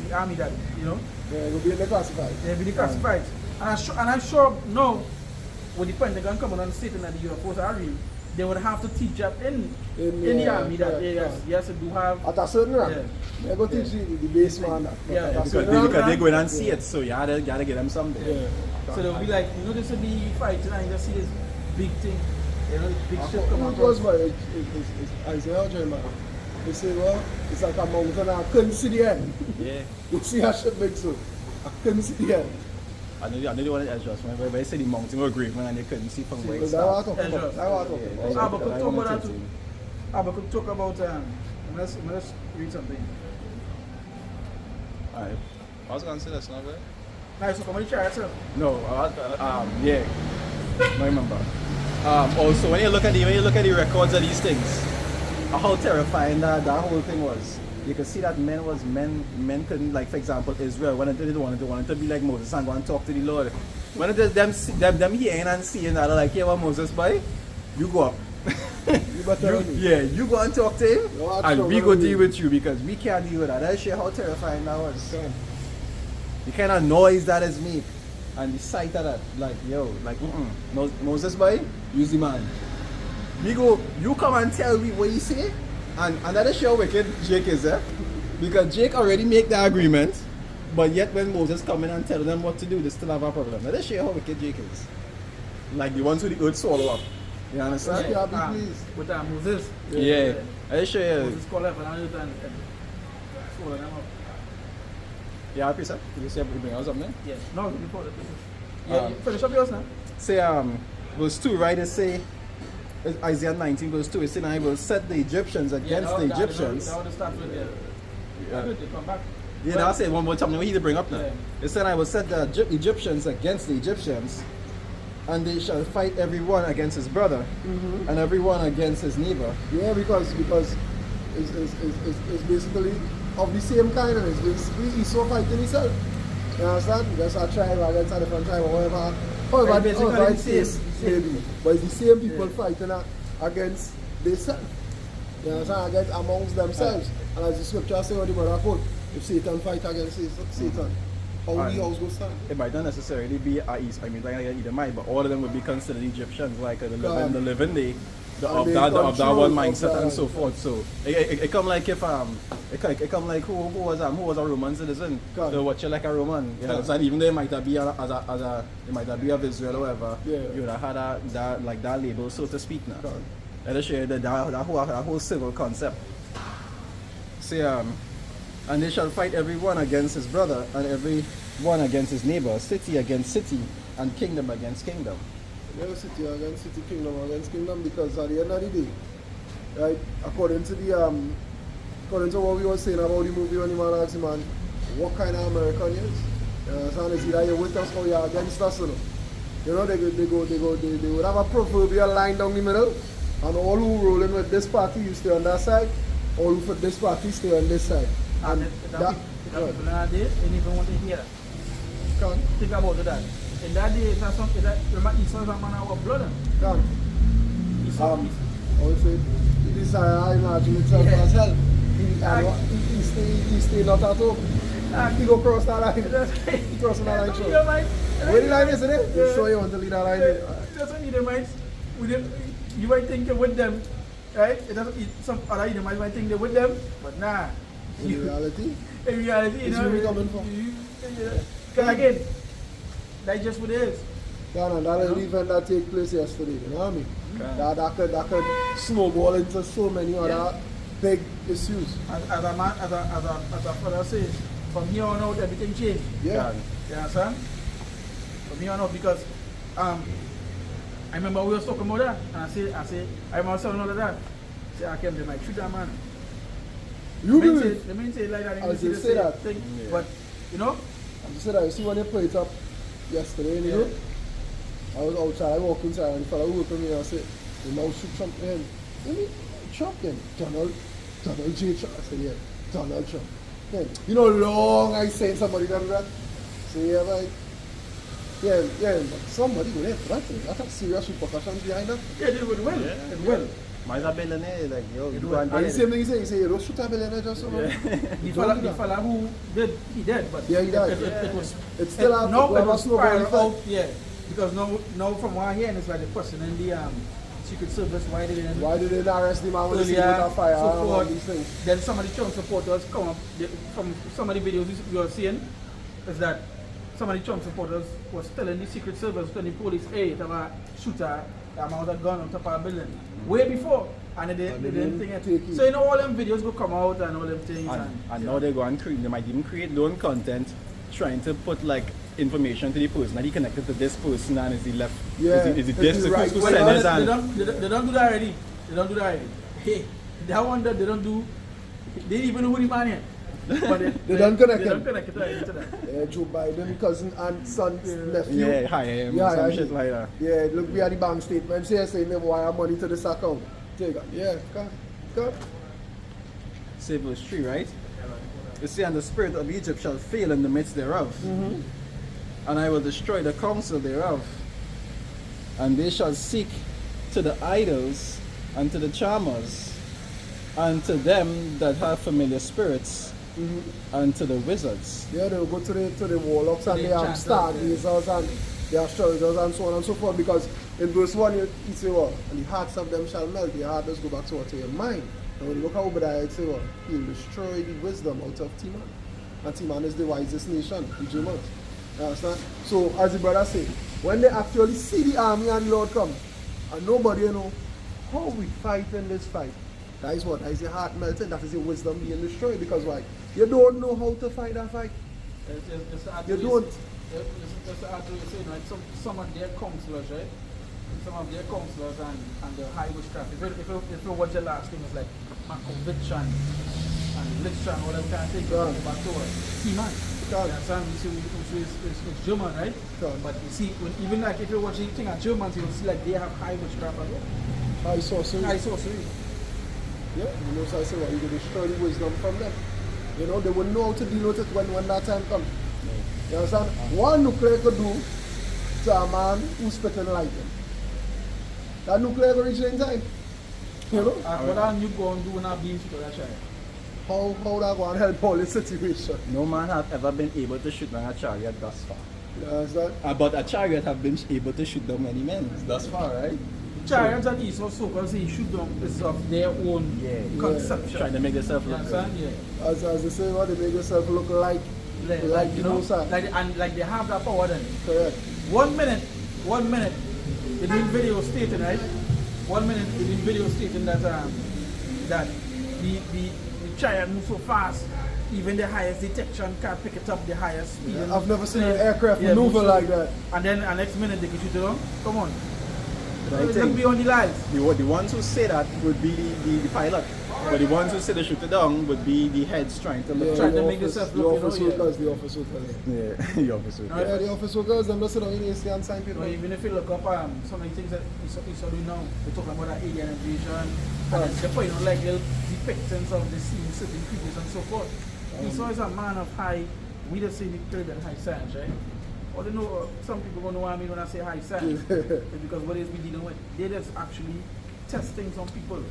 the army that you know Yeah, it will be in the classified. they will be classified. And I'm sure now with the Pentagon coming on stating that the UFOs are real, they would have to teach that in the army that correct, yes, they do have. At a certain rank, Yeah. they go teach you the base man that. But Yeah, at a because certain rank, Because they go in and see it, so you gotta get them something. yeah. So they'll be like, you know, this will be fighting and you just see this big thing, you know, this big ship come It was across. by Isaiah German. They say, well, it's like a mountain, I couldn't see the end. Yeah. You see how shit big so. I couldn't see the end. I know they want to adjust, man. But they say the mountain were great, man, and they couldn't see from where it That's what I started. talk about. That's what I talk Yeah, about. But could talk about that too. But could talk about let's read something. Alright. I was gonna say that's not bad. Nice, so come on the chair itself. No, yeah. I remember. Also, when you look at the records of these things, how terrifying that whole thing was. You can see that men couldn't, like, for example, Israel, when they wanted to be like Moses and go and talk to the Lord. When it is them hearing and seeing that, they're like, yeah, well, Moses, boy, you go up. You better tell me. Yeah, you go and talk to him, No, I'm and sure we we'll go do. deal with you because we can't deal with that. That's shit how terrifying that was. The kind of noise that is made, and the sight of that, like, yo, like, Moses, boy, use the man. We go, you come and tell me what you say, and that is how wicked Jake is, because Jake already make the agreement, but yet when Moses come in and tell them what to do, they still have a problem. That is how wicked Jake is. Like the ones who the earth swallow up. You understand? Yeah, be pleased. With Moses. Yeah. I just show you. Moses called up and I and swallow them up. Yeah, happy sir. Did you say you bring us up there? Yes. No, before the yeah, you finish up yours now. Say verse 2, right? It say Isaiah 19 verse 2, it say, I will set the Egyptians against the Egyptians. That would start with they come back. Yeah, that's it. One more time. We need to bring up now. Yeah. It said, I will set the Egyptians against the Egyptians, and they shall fight everyone against his brother, and everyone against his neighbor. Yeah, because it's basically of the same kind, and it's basically Esau fighting himself. You understand? That's a tribe against a different tribe or whatever. However, Basically however the it same. is, maybe. But it's the same people fighting against themselves. You understand? Against amongst themselves. And as the scripture says, the brother quote, if Satan fight against Satan, how will the house go stand? It might not necessarily be either might, but all of them would be considered Egyptians, like the living day, of that one mindset and so forth. So it come like if it come like who was a Roman citizen, so watch you like a Roman. You know, so even though it might not be it might not be of Israel or whatever, you would have had that label, so to speak now. Let us show you that whole civil concept. Say and they shall fight everyone against his brother, and every one against his neighbor, city against city, and kingdom against kingdom. Yeah, city against city, kingdom against kingdom, because at the end of the day, right, according to what we were saying about the movie when the man asked the man, what kind of American he is? You understand? Is either you're with us or you're against us, you know? You know, they would have a proverbial line down the middle, and all who rolling with this party, you stay on that side, all who for this party, stay on this side. And that people nowadays, they even want to hear that. Can't. Think about that. In that day, that's something that remember Esau is a man of blood. Can't. Esau. Also, it is I imagine itself as hell. He stay not at home. He go cross that line. He crossing that line. Sure. Where the line is, isn't it? You sure you want to lead that line? That's what Edomites. You might think you're with them, right? It doesn't. Some other Edomites might think they're with them, but nah. In reality, you it's know, really coming from. Because again, that's just what it is. And that is the event that take place yesterday, you know what I mean? That could snowball into so many other big issues. As a man, as a father says, from here on out everything changed. Yeah. You understand? From here on out, because I remember we were talking about that, and I remember saying all of that. Say, I came to my shoot that man. You believe? The men say it like that, As you they see say the that. same thing, but you know, I'm just saying that you see when they played it up yesterday in the group, I was outside, I walked inside, and the fella who opened me and I said, "You now shoot something." Let me Trump then. Donald J. Trump. I said, "Yeah, Donald Trump." Then, you know, long I saying somebody done that. So yeah, like, but somebody go there for that thing. That's a serious repercussions behind that. Yeah, they would well. Yeah. It will. Mine's a billionaire, like, yo, you will. and And the same thing he say, you don't shoot a billionaire just so much. The fella who did, he did, but Yeah, he died. It was It's still out. no, it was snowball spiral effect. out, yeah. Because now from what I hear, it's like the person in the Secret Service, why they didn't Why did they not arrest him? I want to see with a fire and all these things. Then some of the Trump supporters come up from some of the videos you are seeing, is that some of the Trump supporters was telling the Secret Service, telling the police, hey, they have a shooter, amount of gun on top of a building. Way before. And they didn't think it. So you know all them videos will come out and all them things. And now they go and create, they might even create their own content trying to put like information to the person that he connected to this person and is he left, is it this the right. who Well, send Well, this they and don't do that already. They don't do that already. Hey, that one that they don't do, they didn't even know who the man is. But They don't connect They don't him. connect it already to that. Yeah, Joe Biden, cousin and son's nephew. yeah, hi him, some shit like that. Yeah, look, we had the bank statement. Say never wire money to this account. Take it. Yeah, come. Say verse 3, right? You see, and the spirit of Egypt shall fail in the midst thereof, and I will destroy the counsel thereof, and they shall seek to the idols and to the charmers, and to them that have familiar spirits, and to the wizards. Yeah, they'll go to the warlocks and The they have enchanters, stargazers and the astrologers and so on and so forth. Because in verse 1 he say what? And the hearts of them shall melt, the heart does go back to your mind. And when you look at Obadiah, it say what? He'll destroy the wisdom out of Teman. And Teman is the wisest nation, the Germans. You understand? So as the brother say, when they actually see the army and the Lord come, and nobody know how we fight in this fight. That is what? That is your heart melting, that is your wisdom being destroyed. Because why? You don't know how to fight that fight. You don't. Just to add to what you say, right? Some of their counselors, right? Some of their counselors and the high witchcraft. If you watch the last thing, it's like Markovitch and Lichtran, whatever kind of thing. Yeah. Back to it. He-Man. Yeah. You understand? It's German, right? Yeah. But you see, even like if you're watching thing at Germans, you'll see like they have high witchcraft as well. High sorcery. High sorcery. Yeah, you know, so I say, well, you can destroy the wisdom from them. You know, they will know how to deal with it when that time comes. You understand? One nuclear could do to a man who's spitting lightning. That nuclear could reach in time. You know? What are you going to do when I'm being to that child? How that going to help all the situation? No man have ever been able to shoot down a chariot thus far. You understand? But a chariot have been able to shoot down many men thus far, right? Chariots and East also because they shoot them is of their own conception. Trying to make themselves You look understand? good. Yeah. As they say, what they make yourself look like Like the you know, Most High. like they have that power then. Correct. 1 minute, they doing video stating, right? 1 minute they doing video stating that that the chariot moves so fast, even the highest detection can't pick it up the highest speed. Yeah, I've never seen an aircraft maneuver like that. And then the next minute they can shoot it on. Come on. I Look think beyond the lies. the ones who say that would be the pilot. But the ones who say they shoot it down would be the heads trying to look. Trying to the make office- yourself the look, office you know, workers, the office workers. Yeah, the officer. Right. Yeah, the office workers, them not sit down in AC and sign people. Or even if you look up some of the things that he's doing now, we're talking about that alien invasion, and then they're putting on like little depictions of the scene, certain creatures and so forth. Esau is a man of high, we just say the period and high science, right? Or they know, some people don't know what I mean when I say high science. It's because what is we dealing with? They're just actually testing some people.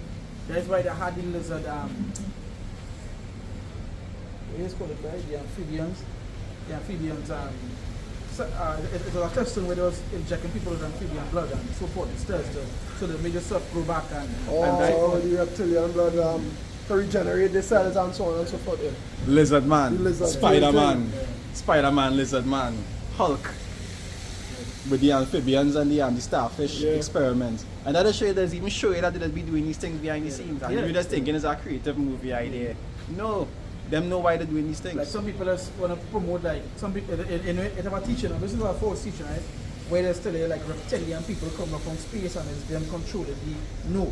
That's why they had the lizard, what is it called, right? The amphibians. The amphibians, it was a testing where they was injecting people with amphibian blood and so forth. It's tested. So they made yourself grow back and The reptilian blood to regenerate the cells and so on and so forth. Yeah. Lizard man, The lizard. Spider-Man, Yeah. Spider-Man, Lizard man, Hulk. With the amphibians and the starfish experiment. And that'll show you, there's even show you that they'll be doing these things behind the scenes. And you're just thinking it's a creative movie idea. No, them know why they're doing these things. like some people just want to promote like some people it have a teaching. This is our fourth teaching, right? Where there's still like reptilian people coming up from space and it's them controlling the no,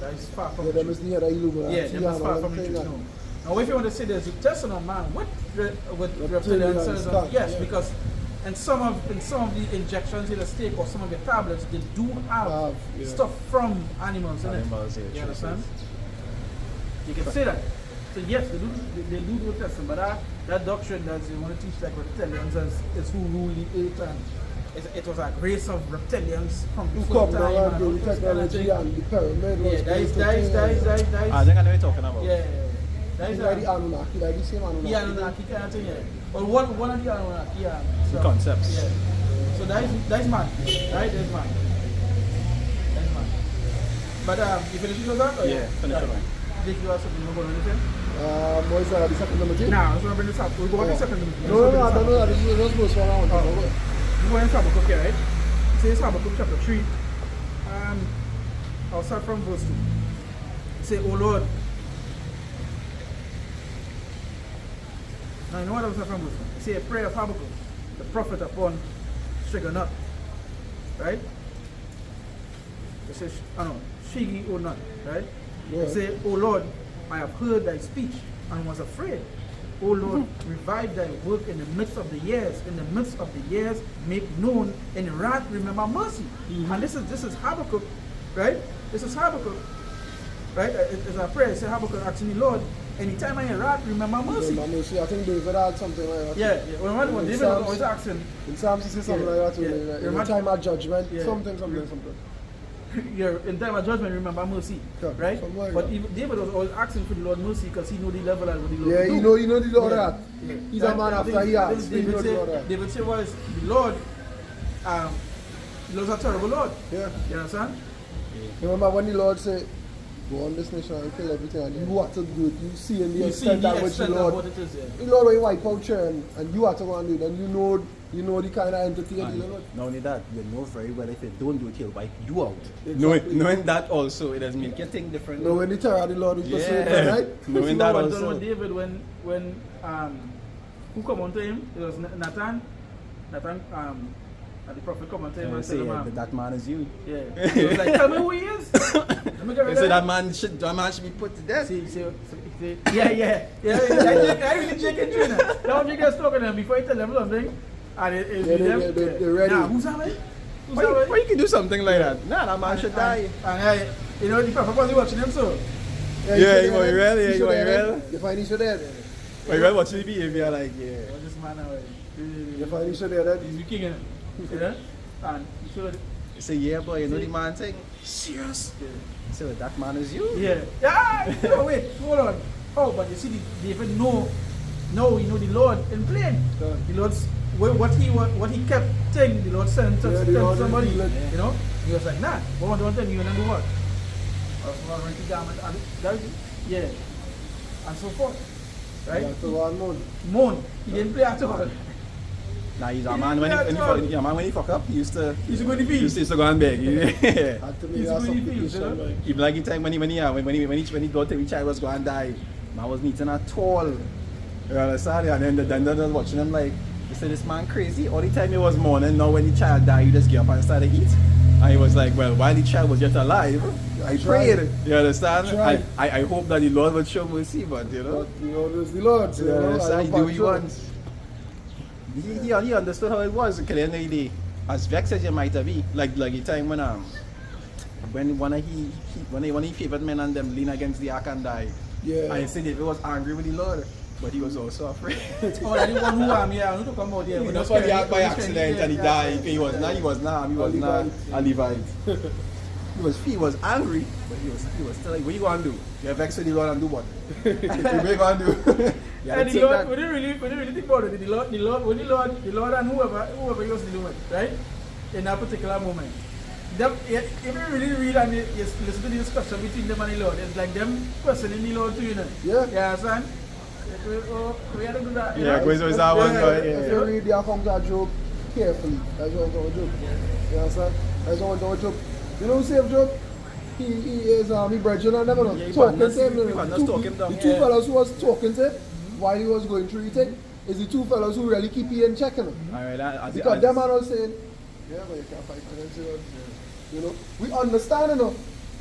that is far from Yeah, the them truth. is the head of Illuminati. Yeah, them is far from the truth. No. Now if you want to say there's a testing on man, with reptilian cells, Reptilians, yes, yeah. because And some of the injections in the steak or some of the tablets, they do have Yeah. stuff from animals in Animals, it. yeah, You true, understand? You can say that. So yes, they do testing, but that doctrine that they want to teach like reptilians is who rule the earth, and it was a race of reptilians from Who before come time. now And and all do the this kind of technology thing. and the pyramid was Yeah, that is. I think I know what you're talking about. Yeah, that It's is like the Anunnaki, like the same Anunnaki. the Anunnaki kind of thing, yeah. Well, one of the Anunnaki, yeah. So, Concepts. Yeah. So that is man, right? That's man. That's man. But you finish with that? Or Yeah, finish it. Did you have something you want to say? What is that, the second number? Nah, I was going to bring this up. We'll go back to second. No, I don't know that. This is just supposed to one I want to You go in Habakkuk here, right? It says Habakkuk chapter 3. I'll start from verse 2. It says, O Lord. Now you know what I was from verse 1. It says a prayer of Habakkuk, the prophet upon Striganut. Right? It says, Shigi or not, right? Yeah. It says, O Lord, I have heard thy speech and was afraid. O Lord, revive thy work in the midst of the years. In the midst of the years, make known in wrath, remember mercy. And this is Habakkuk, right? This is Habakkuk, right? It's a prayer. It says Habakkuk asking the Lord, anytime I hear wrath, remember mercy. Remember mercy. I think David had something like that. Yeah. When David was always asking, In Psalms, he says something like that. Yeah. In the time of judgment, Yeah. something. in time of judgment, remember mercy, Yeah, right? something like But that. even David was always asking for the Lord mercy because he knew the level and what the Lord Yeah, would you do. know the Lord Yeah. that. Yeah. He's a man after he has. David said was the Lord, the Lord's a terrible Lord. Yeah. You understand? Remember when the Lord said, go on this nation and kill everything, and you have to do it. You see in the You see extent the at which the extent of Lord, what it is, yeah. the Lord will wipe out children, and you have to go and do it, and you know the kind of entity you're dealing with. Not only that, you know very well if you don't do it, he'll wipe you out. Exactly. Knowing that also, it does make you think differently. Knowing the terror of the Lord is Yeah. persuaded, right? Knowing See that what was also. done with David when who come unto him? It was Nathan, and the prophet come unto him Yeah, and say, said to him, that man is you. yeah. He was like, tell me who he is. Let me get They rid say of that him. man should be put to death. Yeah. I really check it through now. Don't you guys talking to them before you tell them something. And they're ready. Nah, who's that man? Who's that Why man? you can do something like that? Nah, that man should die. And you know, the prophet was watching him so. Yeah, you want me real? Yeah, you want me real? You find each other there. When you watch the behavior, like, yeah. What this man You find each other there. he's the king, yeah? And he showed You say, yeah, boy, you know the man thing? Serious? So that man is you? yeah. No, wait, hold on. Oh, but you see, David know you know the Lord in plain. Yeah. The Lord's what he kept saying, the Lord sent to Yeah, the Lord somebody. revealed it. You know? He was like, nah, what don't tell you and then do what? I was going to rent the garment and that yeah. And so forth. Right? Yeah, so one more. Moan. He didn't play at all. Nah, he's a He man didn't play at all. when he fuck up, he used to He's a good he field. used to go and beg. Yeah. Had to be He's a really feels, supplication, you know? like. Even like the time when he got to which I was going to die, man was meeting at all. You understand? And then they was watching him like, he said, this man crazy. All the time he was mourning, now when the child died, he just get up and started to eat. And he was like, well, while the child was yet alive, I prayed. You understand? Right. I hope that the Lord would show mercy, but you know. But you know, there's the Lord. So, You you know, understand? I He don't do what he control. wants. He understood how it was. At the end of the day, as vexed as you might have been, like the time when one of his favorite men and them lean against the ark and die. Yeah. And he said David was angry with the Lord, but he was also afraid. Oh, that the one who I want to come out here. He just went the ark by accident and he died. He was not a Levite. He was angry, but he was still like, what you gonna do? You're vexed with the Lord and do what? What you gonna do? You gotta And the take Lord, that. we didn't really think about it. The Lord and whoever he was dealing with, right? In that particular moment. If you really read and you listen to the discussion between them and the Lord, it's like them questioning the Lord too, you know. Yeah. You understand? We had to do that. you Yeah, know? because it was that one guy. If you Yeah. read the account of Job carefully, that's what I'm going to do. You understand? That's what I'm going to do. You know who saved Job? He is he brethren and never Yeah, he talking was to him. he was not talking down. The two Yeah. fellows who was talking to him while he was going through the thing is the two fellows who really keep you in checking him. Alright, as Because them are all saying, yeah, but you can't fight against it. You know, we understand enough,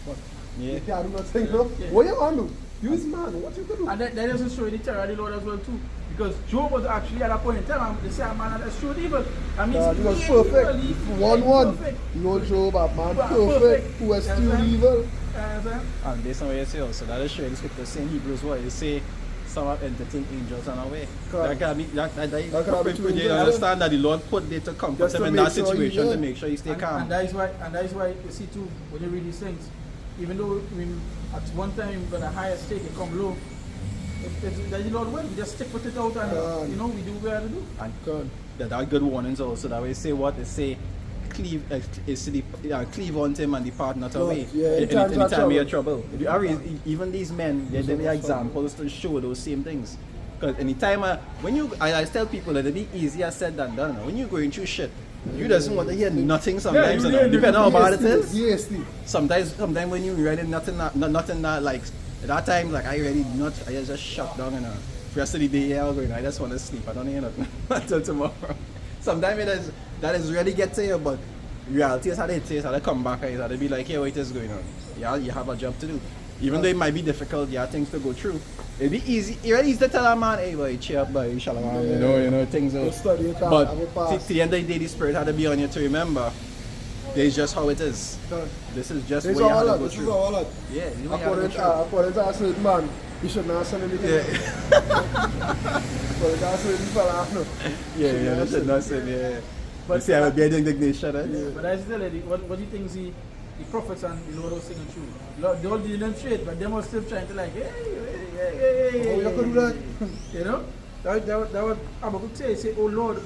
but yeah. you can't do nothing, you know. Yeah. What you want to do? You is man, what you could do? And that doesn't show you the terror of the Lord as well too. Because Job was actually at a point in time, they say a man that showed evil. I mean, He was perfect. He 1-1. perfect. You old Job, a man But perfect, who was still evil. And based on what you say also, that is showing the scripture saying Hebrews what you say some have entertained angels on our way. Correct. That can be two you angels. understand that the Lord put there to comfort Just him to in make that sure situation he- to make sure you stay calm. And that is why you see too, when you read these things, even though we at one time when a higher stake it come low, that the Lord will. We just stick with it out and we do what we have to do. And God. there are good warnings also that we say what they say cleave cleave on him and depart not away. Yeah, in times of anytime we are trouble. trouble. Even these men, they're the examples to show those same things. Because anytime when you I tell people that it'd be easier said than done. When you're going through shit, you doesn't want to hear nothing sometimes. Depending on how bad it is. Yes, Sometimes when you ready nothing that like at that time like I just shut down and the rest of the day I just want to sleep. I don't hear nothing until tomorrow. Sometimes that is really get to you, but reality is how they taste, how they come back, is how they be like, hey, what is going on? Yeah, you have a job to do. Even though it might be difficult, you have things to go through. It'd be easy. It's really easy to tell a man, hey boy, cheer up boy, shalom, you know, things are. But to the end of the day, the spirit had to be on you to remember. This is just how it is. This is just what you have to go through. All Yeah, you know what you have to go through. according to a certain man, you should not send anything. Yeah. According to a certain fella, no. Yeah, that's a nonsense, yeah. But see, I would be an indignation, eh? Yeah, but I still what do you think the prophets and the Lord was singing through? Lord, they all did them straight, but they were still trying to like, hey. How you could do that? You know? That was Habakkuk say, oh Lord,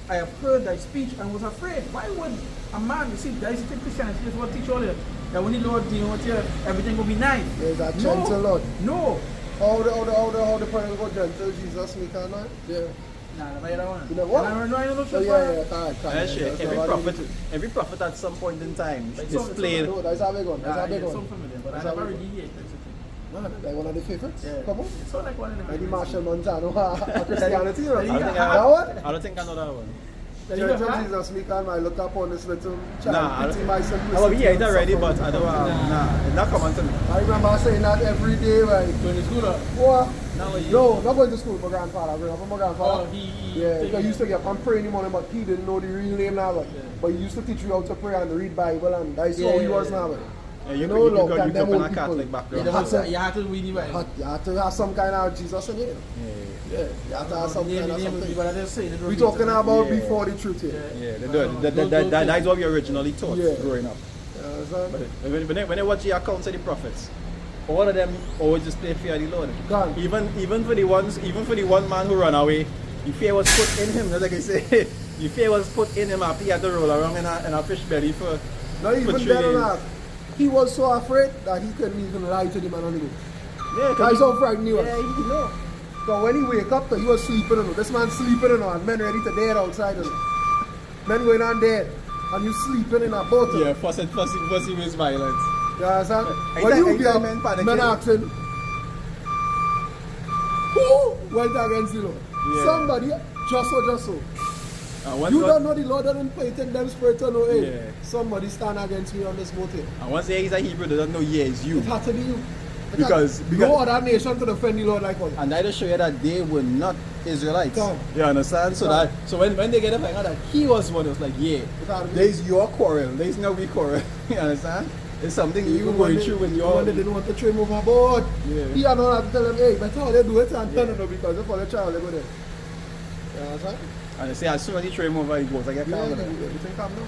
I have heard thy speech and was afraid. Why would a man, you see, that is the Christianity, that's what teach all you. That when the Lord deal with you, everything will be nice. There's a gentle Lord. No. How the prayer go gentle, Jesus, we cannot. Yeah. Nah, the other one. You know what? I don't know. Correct. Every prophet at some point in time Like displayed. No, that's a big one. That's a big Some one. familiar, but I That's never how we- really hear it. That's the thing. Man, like one of the favorites. Yeah. Come on. It's not like one of the Like the favorites. Marshall Montano, Christianity. I think That one? I don't think I know that one. Church of Jesus, me and I look up on this little child, Nah, I pity don't- my simplicity. I will hear it and already, suffering. but I don't. It's not common to me. I remember saying that every day, right? Going to school, What? Now you. No, not going to school with my grandfather. Growing up with my grandfather. Oh, Yeah, because he used to get up and pray in the morning, but he didn't know the real name now. But he used to teach you how to pray and read Bible, and that's how he was now. Yeah, You you know, grew long up time in them a old Catholic people. background. You have to read the Bible. You have to have some kind of Jesus in it. Yeah, you have to have some kind of something. But I just say We're talking about Yeah. before the truth here. Yeah, they do. That's what we originally taught Yeah. growing up. Understand? But when they watch the accounts of the prophets, all of them always just play fear of the Lord. Gone. Even for the one man who ran away, the fear was put in him. That's like I say, the fear was put in him after he had to roll around in a fish belly for Not even 3 better days. than that. He was so afraid that he couldn't even lie to the man on the boat. Yeah, That's how frightened he was. Yeah, he know. So when he wake up, he was sleeping, this man sleeping, and men ready to dead outside. Men going on dead, and you sleeping in a boat. Yeah, fussing with violence. You understand? I When think- you I get think men panicking. men asking, who went against the Lord? Yeah. Somebody, just so. Once You God- don't know the Lord doesn't play take them spirit to know, hey, Yeah. somebody stand against me on this boat here. And once he's a Hebrew, they don't know, yeah, it's you. It had to be you. Because- no other nation could defend the Lord like us. And I just show you that they were not Israelites. Come. You understand? So Come. that when they get up like that, he was one who was like, yeah, had to be- there's your quarrel, there's no we quarrel. You understand? It's something you were going through when when they you're. didn't want to train overboard. Yeah. He had not have to tell them, hey, that's how they do it and turn it up because if all the child they go there. You understand? And they say as soon as he train over, he goes like a Yeah, calm. everything calm down.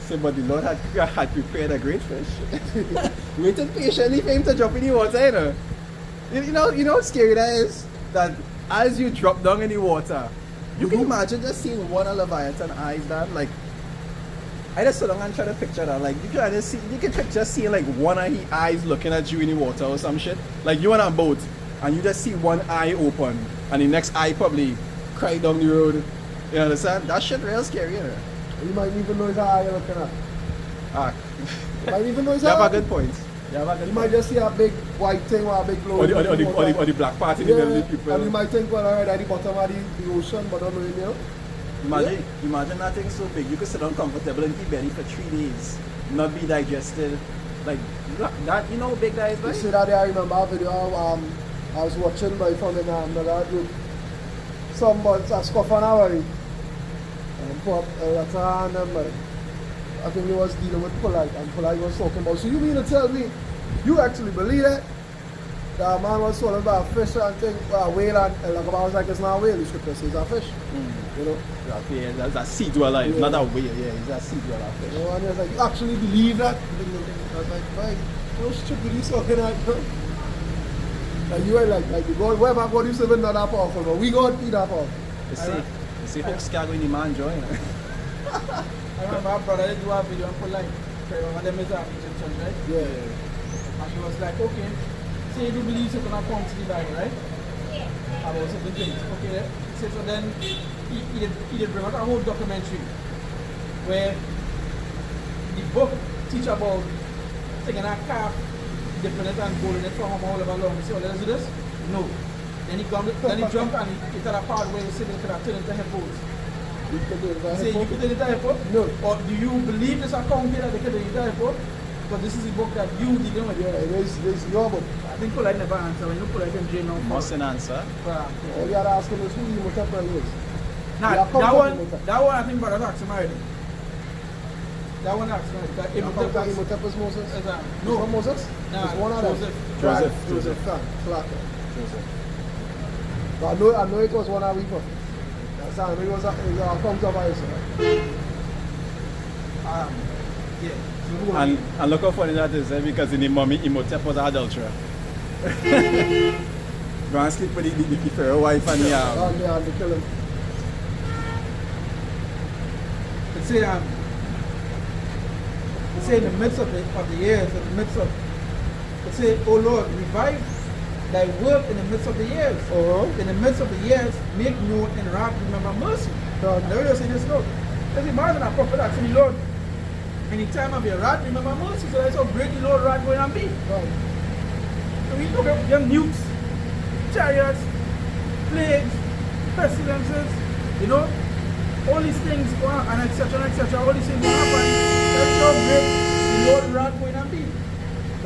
Say, but the Lord had prepared a great fish. Waited patiently for him to drop in the water, you know. You know how scary that is? That as you drop down in the water, you can imagine just seeing one of Leviathan eyes down, like I just sit down and try to picture that. Like you can just see like one of his eyes looking at you in the water or some shit. Like you on a boat and you just see one eye open and the next eye probably cry down the road. You understand? That shit real scary, you know. You might even know his eye you're looking at. Ah, You might even know his you have a eye. good point. You have a good You point. might just see a big white thing or a big glow. Or the black part in the middle of the people. And you might think, well, alright, at the bottom of the ocean, but don't know in there. Imagine that thing so big. You could sit down comfortable and eat belly for 3 days, not be digested, Like that, you know how big that is, You right? see that there, I remember a video I was watching by from in another group. Some buds are scuff on our way. And pop that's on them, but I think he was dealing with Polite, and Polite was talking about, so you mean to tell me you actually believe that? The man was told about a fish and thing, a whale, and like I was like, it's not a whale, the scripture says it's a fish. You know? Yeah, that's a sea dweller, not a whale, yeah, it's a sea dweller fish. You know, and he was like, you actually believe that? I was like, why? How stupid you talking at, bro? Like you were like the God, wherever God you serve not that powerful, but we God be that powerful. You see hooks can't go in the man join. I remember our brother did do a video on Polite. Remember them is Egyptian, right? Yeah. And he was like, okay, say you do believe you're gonna come to the Bible, right? About certain things. Okay, so then he did bring out a whole documentary where the book teach about taking a calf, dipping it and boiling it for however long. You say, oh, let's do this? No. Then he jumped and he got a part where he said they could have turned into hippos. You could do it by Say you could turn into a hippo? No. Or do you believe this account here that they could turn into a hippo? But this is the book that you didn't with. Yeah, it is your book. I think Polite never answer. When you Polite in jail now. Mustn't answer. All you gotta ask him is who you temporary is. Nah, Yeah, that one I think brother asked him already. That one asked him. That Imhotep is Moses? Exactly. No. It's not Moses? Nah, it's one of them. Joseph. Joseph. Flatter. Joseph. But I know it was one of people. That's how it was a comes of ice. Yeah. And look how funny that is, because in the mummy, Imhotep was an adulterer. Go and sleep with the Pharaoh wife and the And they kill him. Say in the midst of the years, in the midst of, it say, oh Lord, revive thy work in the midst of the years. In the midst of the years, make known in wrath, remember mercy. And the way you say this, Lord, there's a man and a prophet actually, Lord, in the time of your wrath, remember mercy. So that's how great the Lord wrath going to be. So we look at them nukes, chariots, plagues, pestilences, you know, all these things, and etc., all these things will happen. That's how great the Lord wrath going to be.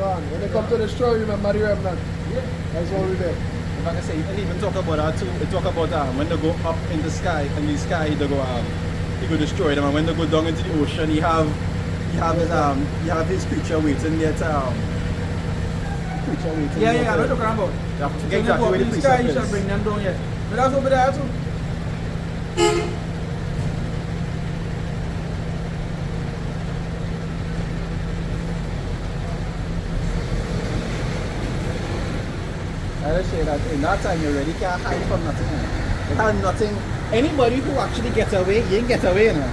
When they come to destroy, remember the remnant. Yeah. That's all we there. If I can say, you can even talk about that too. They talk about when they go up in the sky, they go he go destroy them, and when they go down into the ocean, he have his creature waiting there to creature waiting. Yeah, I know what you're talking about. You have to get So exactly where the the sky, you precept shall is. bring them down, yeah. But that's over there too. I just say that in that time you really can't hide from nothing. You have nothing. Anybody who actually gets away, you ain't get away, you know.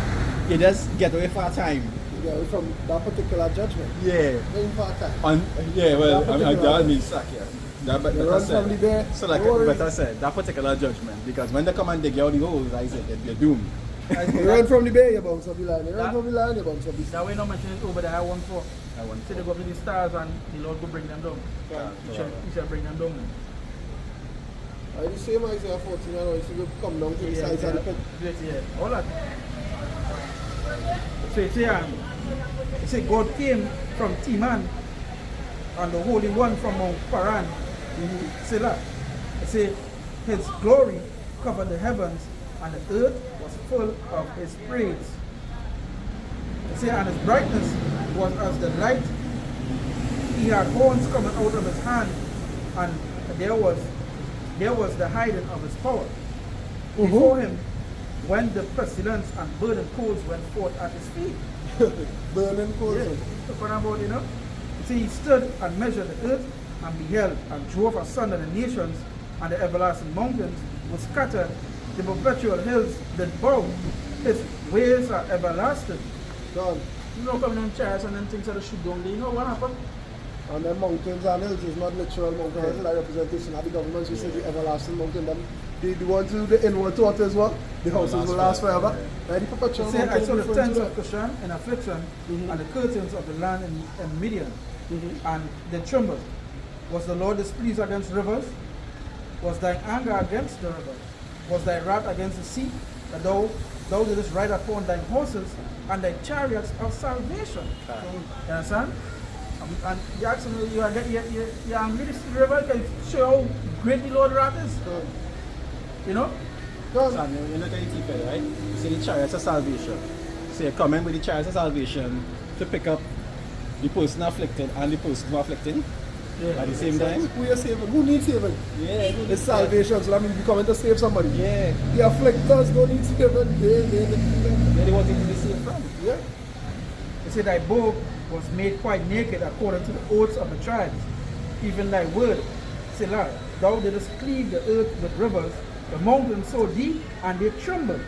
You just get away for a time. Yeah, from that particular judgment. Yeah. Waiting for a time. That means sack, yeah. That You run from the bear. So like Don't worry. better said, that particular judgment, because when they come and dig out the holes, I said you're doomed. You run from the bear, you're bound to be lying. You run from the lion, you're bound to be That way, no mention it over there. I want for. Say they go up to the stars and the Lord will bring them down. He shall bring them down. The same Isaiah 14, and if you come down to the sides of the pit. Yeah. All that. So it say God came from Teman and the Holy One from Mount Paran. Selah. It say his glory covered the heavens and the earth was full of his praise. It say and his brightness was as the light. He had horns coming out of his hand, and there was the hiding of his power. Before him when the pestilence and burning coals went forth at his feet. Burning coals. Yeah. Talking about, you know. See, he stood and measured the earth and beheld and drove asunder the nations, and the everlasting mountains were scattered. The perpetual hills did bow. His ways are everlasting. God. You know, coming on chairs and then things that shoot down there, you know what happened? And the mountains and hills is not literal mountains, it's like representation of the governments. We say the everlasting mountain. Them, the ones who the inward thought as well, the houses will last forever. Yeah. Right? The perpetual It said, I saw the tents mountain. of Cushan in affliction, and the curtains of the land in Midian, and they trembled. Was the Lord displeased against rivers? Was thine anger against the rivers? Was thy wrath against the sea? That thou didst ride upon thine horses and thy chariots of salvation. You understand? And you ask me, you're angry this river can show how great the Lord wrath is. You know? Son, you look at the teeth, right? You see the chariots of salvation. So you come in with the chariots of salvation to pick up the person afflicted and the person who afflicted at the same time. Who you saving? Who needs saving? Yeah, It's salvation, so that means we coming to save somebody. yeah. The afflictors don't need saving. They want to be saved from. Yeah. They say thy bow was made quite naked according to the oaths of the tribes. Even thy word, Selah, thou didst cleave the earth with rivers, the mountains so deep, and they trembled.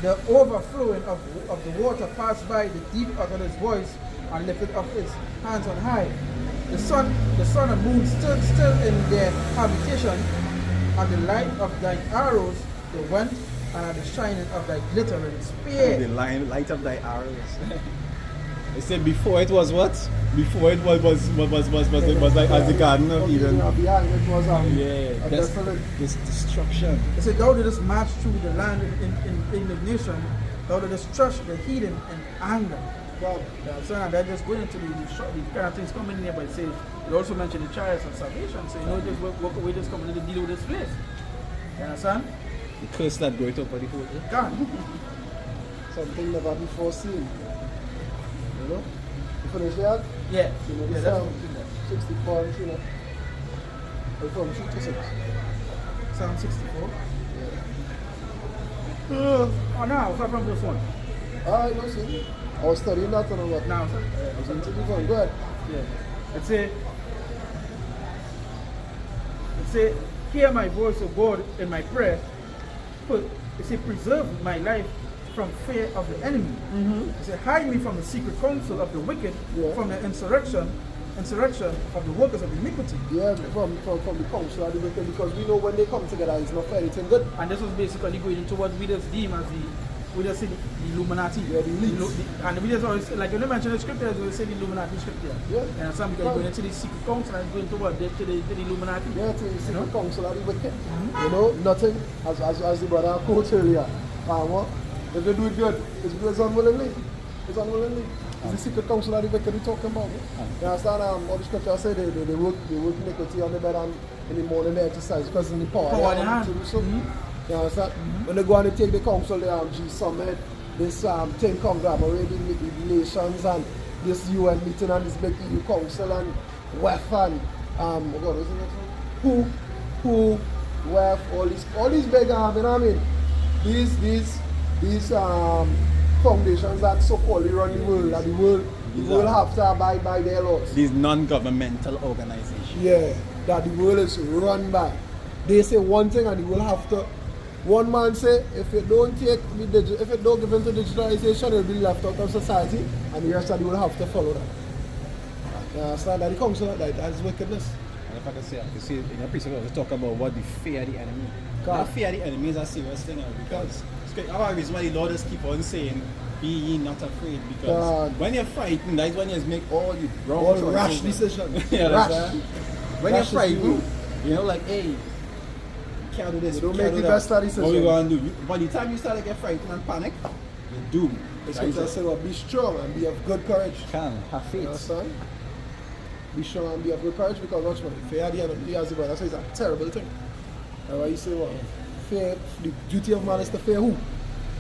The overflowing of the water passed by, the deep uttered his voice and lifted up his hands on high. The sun and moon stood still in their habitation, and the light of thy arrows they went, and at the shining of thy glittering spear. The light of thy arrows. They said before it was what? Before it was like as the Garden of Eden. Behind it was Yeah, a that's desolate. this destruction. They said, thou didst march through the land in indignation, thou didst crush the heathen in anger. God. So and they're just going into the kind of things coming in here, but it says, it also mentioned the chariots of salvation. So you know, just work away this coming to deal with this place. You understand? The curse that goes up on the whole earth. God. Something never before seen. You know? You finish that? Yeah. You know, Yeah, the that's Psalm what I'm 64 and 3, you know? Or from 3 to 6. Psalm 64. Yeah. Oh no, start from verse 1. Alright, no see. I was studying that and what? Now, sir. I was into the phone. Go ahead. Yeah. It say, hear my voice, O God, in my prayer. It say, preserve my life from fear of the enemy. It say, hide me from the secret counsel of the wicked, Yeah. from the insurrection of the workers of iniquity. Yeah, from the council of the wicked, because we know when they come together, it's not for anything good. And this was basically going into what we just deem as we just say the Illuminati. Yeah, the elites. And we just always, like when they mention the scriptures, we say the Illuminati scripture. Yeah. And some because going into the secret council and going to what? To the Illuminati. Yeah, to the You secret know? council of the wicked. You know, nothing, as the brother quotes earlier. What? If they do it good, it's because unwillingly. It's unwillingly. It's the secret council of the wicked we're talking about. You understand? All the scriptures say they work iniquity on the bed and in the morning they exercise because in the power Power they in have hand. to do so. You understand? When they go and they take the council, the G summit, this thing conglomerate, the nations and this UN meeting and this big EU council and WEF and oh God, isn't it? Who, WEF, all these big you know what I mean? These foundations that so-called run the world, that the world have to abide by their laws. These non-governmental organizations. Yeah, that the world is run by. They say one thing and the world have to. One man say if you don't give into digitalization, it will be left out of society, and the rest of the world have to follow that. You understand that the council that is wickedness. And if I can say, in a precept, we talk about what we fear the enemy. God. That fear the enemy is a serious thing because our reason why the Lord just keep on saying, be ye not afraid, because God. when you're frightened, that's when you make all the wrong All choices. rash decisions. Yeah, Rash. that's right. When Rash you're is frightened, you know, like, hey, can't do this. You don't can't make do the that. best of decisions. What we gonna do? By the time you start to get frightened and panic, you're doomed. The That is scripture it. say, well, be strong and be of good courage. Can have You faith. understand? Be strong and be of good courage because watch me. Fear the enemy, as the brother says, it's a terrible thing. And why you say, well, fear, the duty of man is to fear who?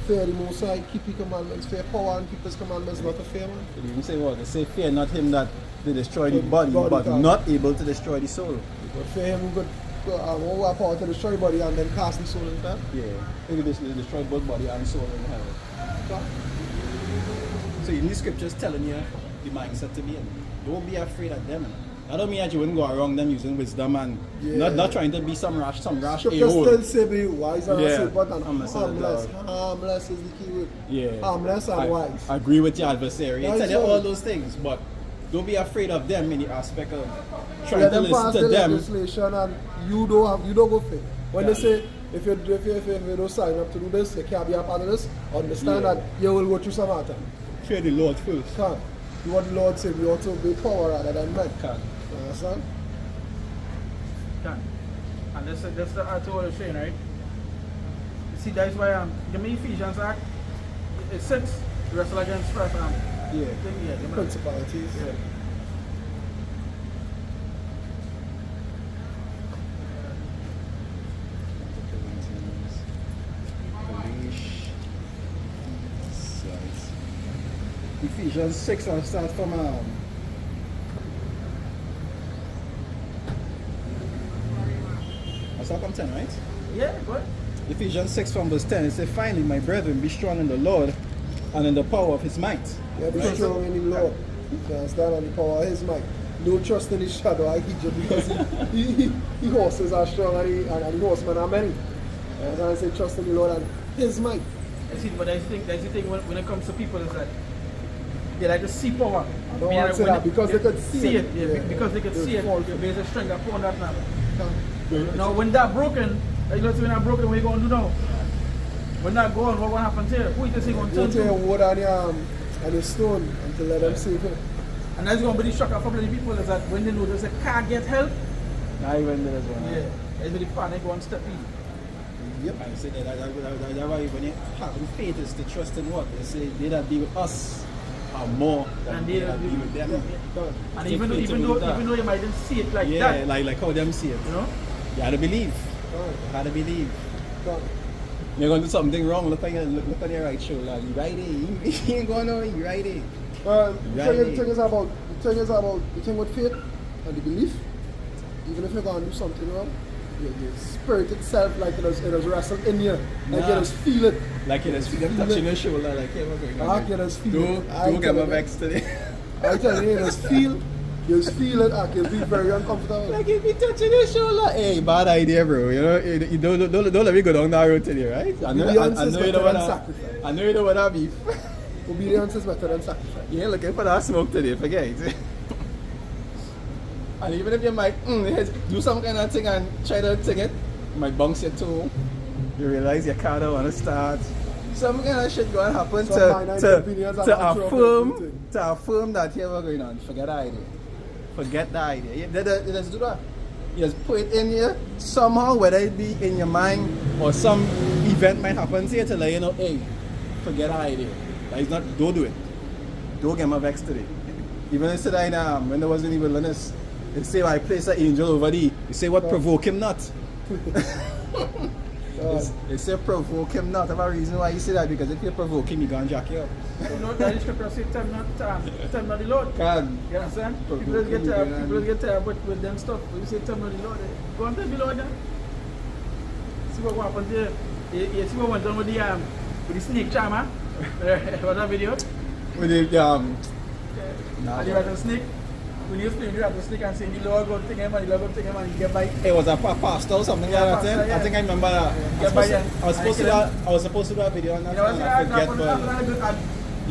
Fear the Most High, keep his commandments, fear power and keep his commandments, not to fear man. They even say what? They say fear not him that they destroy the Body body, but can. not able to destroy the soul. But fear him who who have power to destroy body and then cast the soul into hell. Yeah. Maybe they destroy both body and soul in hell. So in the scriptures telling you the mindset to be in. Don't be afraid of them. I don't mean that you wouldn't go around them using wisdom and Yeah. not trying to be some rash Scripture a-hole. still say be wise and Yeah. simple and Harmless harmless. and Harmless is the key word. Yeah. Harmless and wise. I agree with your adversary. I That's tell you right. all those things, but don't be afraid of them in the aspect of trying Let to them listen pass to the them. legislation and you don't go fit. When Yeah. they say if you don't sign up to do this, you can't be a part of this, understand Yeah. that you will go through some hard time. Fear the Lord first. Can't. You want the Lord say we ought to be power rather than men. Can. You understand? Done. And that's the art of what I'm saying, right? You see, that's why give me Ephesians Act. It 6, wrestle against flesh Yeah. Yeah, they might- Principalities. Yeah. Ephesians 6, I'll start from I start from 10, right? Yeah, but Ephesians 6 from verse 10, it says, finally, my brethren, be strong in the Lord and in the power of his might. yeah, be Right. strong in the Lord. You understand? On the power of his might. Don't trust in his shadow, I hit you because he horses are strong and the horsemen are many. As I say, trust in the Lord and his might. I see, but that's the thing when it comes to people is that they like to see power. I don't want to say that because they could see it. Yeah, Yeah. because they could They'll see it. fall for There's a strength upon that now. it. Now when that broken, you know when that broken, what you gonna do now? When that gone, what gonna happen to you? Who you think you gonna You turn take your to? wood and your stone and to let them save it. And that's gonna be the shock for many people is that when they know there's a car get help, I even there as well. yeah, it's really panic one step in. Yep. I say that's why when you have faith is to trust in what? They say they that be with us are more than And they they that be with them. Done. And Take even faith to believe that. though you might not see it like Yeah, that, like how them see it. you know? You gotta believe. Done. You gotta believe. Done. You're gonna do something wrong, look on your right shoulder. You right there. You ain't going nowhere, you right there. The thing with faith and the belief, even if you're going to do something wrong, your spirit itself, like it has wrestled in you, like Nah. you just feel it. Like you just feel them touching your shoulder, like, hey, what's going on? I can just feel it. Don't get my vex today. I tell you, you just feel it, I can be very uncomfortable. Like if you touching your shoulder, hey, bad idea, bro. You know, you don't let me go down that road today, right? I know Obedience you is don't better want than to. sacrifice. I know you don't want to beef. Obedience is better than sacrifice. You ain't looking for that smoke today, forget it. And even if you might do some kind of thing and try to take it, you might bounce your toe. You realize your car don't want to start. Some kind of shit going to happen Some minor inconvenience and control to affirm that here what's going on. Forget the idea. Forget the idea. Let's do that. You just put it in here somehow, whether it be in your mind or some event might happen to you to let you know, hey, forget the idea. That is not, don't do it. Don't get my vex today. Even yesterday when there wasn't even wilderness, they say I place an angel over thee. They say what provoke him not. They say provoke him not. Have a reason why you say that, because if you provoke him, he gonna jack you up. You know, that is scripture say time not the Lord. Can. You understand? Provoke People get him, tired, you know. people get tired with them stuff. When you say time not the Lord, go and tell the Lord then. See what happened there. You see what went on with the snake charmer? What that video? With the And you had a snake. When you explain you had a snake and saying the Lord going to take him and the Lord going to take him and he get by. it was a pastor or something Yeah, like that. pastor, yeah. I think I remember that. Yeah, but yeah. I was supposed to do a video on that. You know what And I'm I forget, but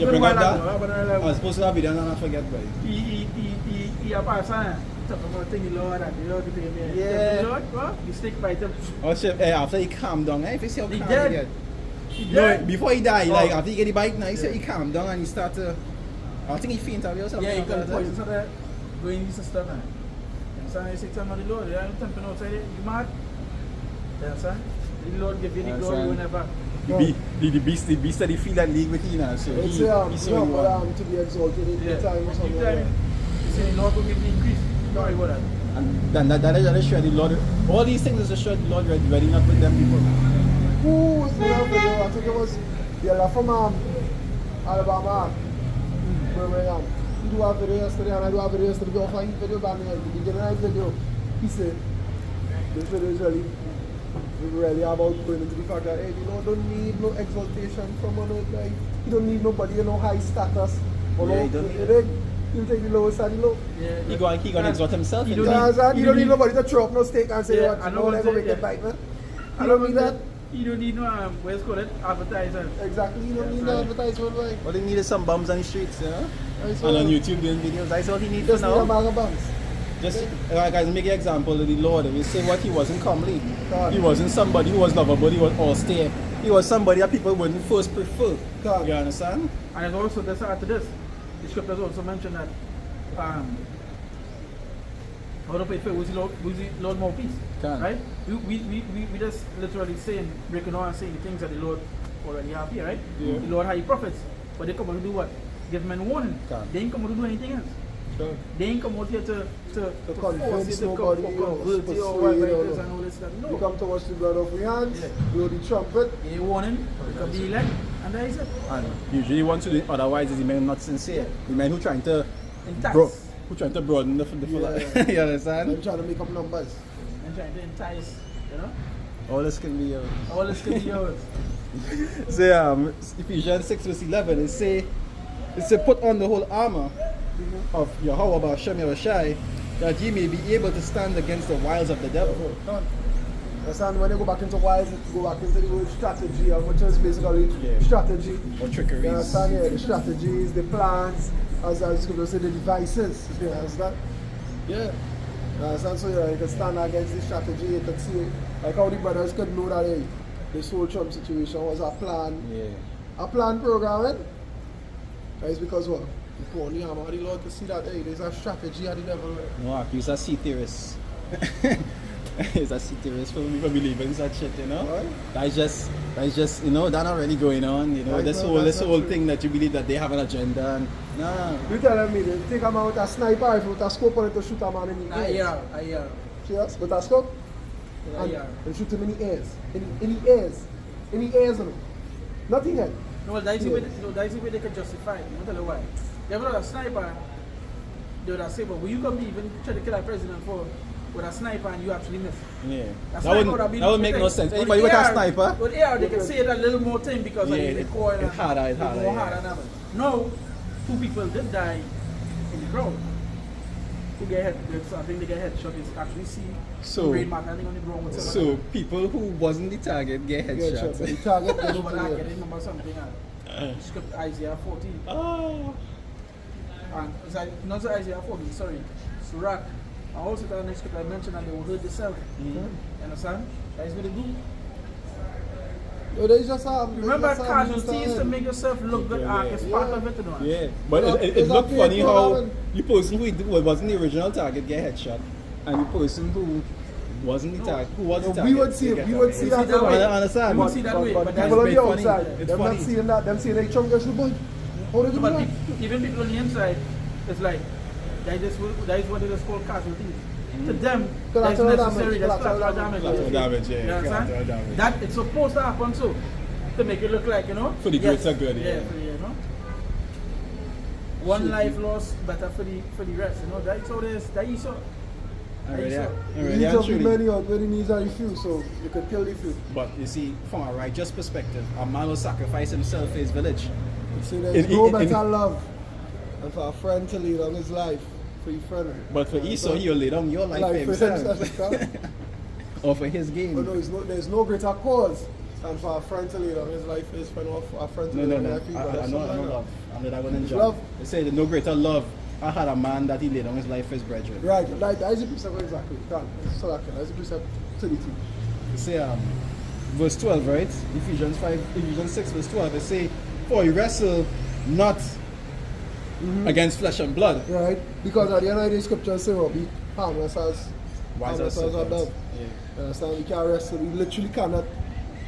you bring up that. I was supposed to do a video and I forget, but He a pastor. Talk about thing the Lord and the Lord to take him. Yeah. The Lord, what? You stick by him. oh shit, after he calmed down, if you see how He calm dead. he get. He No, dead. before he died, Oh. like after he get the bike now, he said Yeah. he calmed down and he start to, I think he fainted away or something. Yeah, he like got that. poison so that going use the stuff, man. You understand? You say time of the Lord, you are tempting outside it, you mad? You understand? The Lord give you the glory Understand. whenever. The beast that he feel that league with you now, so It's he saw you want. to be exalted in Yeah. the time or something. You like tell that. him, you say the Lord will give the increase. Don't worry about that. And then that is sure the Lord, all these things is to show the Lord ready not with them people. Who was doing that video? I think it was the other from Alabama. Where he do a video yesterday and I do a video yesterday. We offer him video back at the beginning of the video. He said, this video is really about going into the fact that, hey, you know, don't need no exaltation from on earth. Like, you don't need nobody, you know, high status. Or Yeah, no, you don't need it. He'll take the lowest and the low. Yeah, He gonna exalt himself. You in don't that. need- You don't need nobody to throw up no stake and say, Yeah, what, I you know know, what like, I'm go make saying, it bite, man. You You don't need that. You don't need no, where's called it? Advertiser. Exactly, you don't Yeah, need right. no advertisement, like. All he need is some bums on the streets, you know? I And saw on YouTube doing videos. That's all he needs for just need a now. bag of buns. Just like I make an example of the Lord. We say what he wasn't comely. God. He wasn't somebody who was lovable, he was austere. He was somebody that people wouldn't first prefer. God. You understand? And it's also, there's after this, the scriptures also mention that how to pay for was the Lord more peace. Can. Right? We just literally saying, breaking down and saying the things that the Lord already have here, right? Yeah. The Lord had prophets, but they come and do what? give men warning. Can. They ain't come out to do anything else. Sure. They ain't come out here to force convince you to nobody, convert you or persuade, whatever or it is no. and all this stuff. You No. come to watch the blood of your hands, Yeah. blow the trumpet. A warning, it could be elect, and that is it. And usually once you do it, otherwise is the men not sincere. The men who trying to Entice. who trying to broaden the Yeah. you understand? I'm trying to make up numbers. And trying to entice, you know? All this can be yours. All this can be yours. So Ephesians 6 verse 11 it say put on the whole armor of Yahweh Ba'Shem Yahushai that ye may be able to stand against the wiles of the devil. Understand, when you go back into wise, you go back into the whole strategy, which is basically Yeah. strategy. Or You trickeries. understand? Yeah, the strategies, the plans, as I was going to say, the devices. You understand? Yeah. You understand? So yeah, you can stand against the strategy, you can see, like how the brothers could know that hey, this whole Trump situation was a plan, Yeah. a planned programming. That is because what? You put on the armor of the Lord to see that hey, there's a strategy of the devil. No, he's a sea theorist. He's a sea theorist for believing in such shit, you know? Right. That's just you know, that not really going on, you know, Right, this no, whole that's not true. thing that you believe that they have an agenda and nah. You telling me they take a man with a sniper rifle with a scope on it to shoot a man in the I ears? hear. Yes, with a scope? I And hear. they shoot him in the ears. In the ears. In the ears, no. Nothing else. No, that's the way they can justify it. I'll tell you why. They have a sniper, they would have said, but will you come even try to kill a president for with a sniper and you actually miss? Yeah. That That would make no sense. Anybody with a sniper, With AR, they can say it a little more thing because Yeah, of the recoil. it's harder, it's harder, more yeah. harder than that. No, 2 people did die in the crowd. Who get head? I think they get headshot. Is actually see So- brain matter. I think on the ground. Whatever. so people who wasn't the target get Yeah, headshots. sure. The target I goes know, but I to can the remember something. Script Isaiah 14. Oh. And it's like, not the Isaiah 14, sorry. Surak. And also the next script I mentioned and they will hurt themselves. You understand? That is what they do. No, there's just Remember there's just casualties to make yourself look good. Yeah, It's yeah. part of it, you know. Yeah, but Yeah, it it's looked a funny big how problem. the person who wasn't the original target get headshot, and the person who wasn't the target, who was the No, target. we would see get we would target. see We that see that way. I understand. We would see that way, but but people that's on very the funny. outside, It's them funny. not seeing that, them seeing they Trump gets the boy. How they do But that? even people on the inside, it's like, that is what it is called casualties. To them, that's Collateral necessary, damage, that's collateral collateral damage. damage, yeah, You understand? collateral damage. That it's supposed to happen too. To make it look like, you know? For the greater good, yeah. for the, you know? One life lost, better for the rest, you know? That's how it is. That is so. Already, The already, needs of the truly. many out where the needs are the few, so you could kill the few. But you see, from a righteous perspective, a man will sacrifice himself for his village. You see, there's In- no in- better love than for a friend to lead on his life for your friend. But for Esau, he'll lay down your life for Life for himself. himself. Or for his gain. But no, there's no greater cause than for a friend to lead on his life for his friend, or for a friend to No, lead no, on no. his life for your brother. I know Something like love. I know that one in It's John. love. They say that no greater love. I had a man that he laid down his life for his brethren. that. Right, like that is the precept exactly. So that is the precept 32. They say verse 12, right? Ephesians 6 verse 12. They say, for we wrestle not against flesh and blood. Right? Because at the end of the day, scriptures say, well, be harmless as Wise as a serpents. dove. Yeah. You understand? We can't wrestle. We literally cannot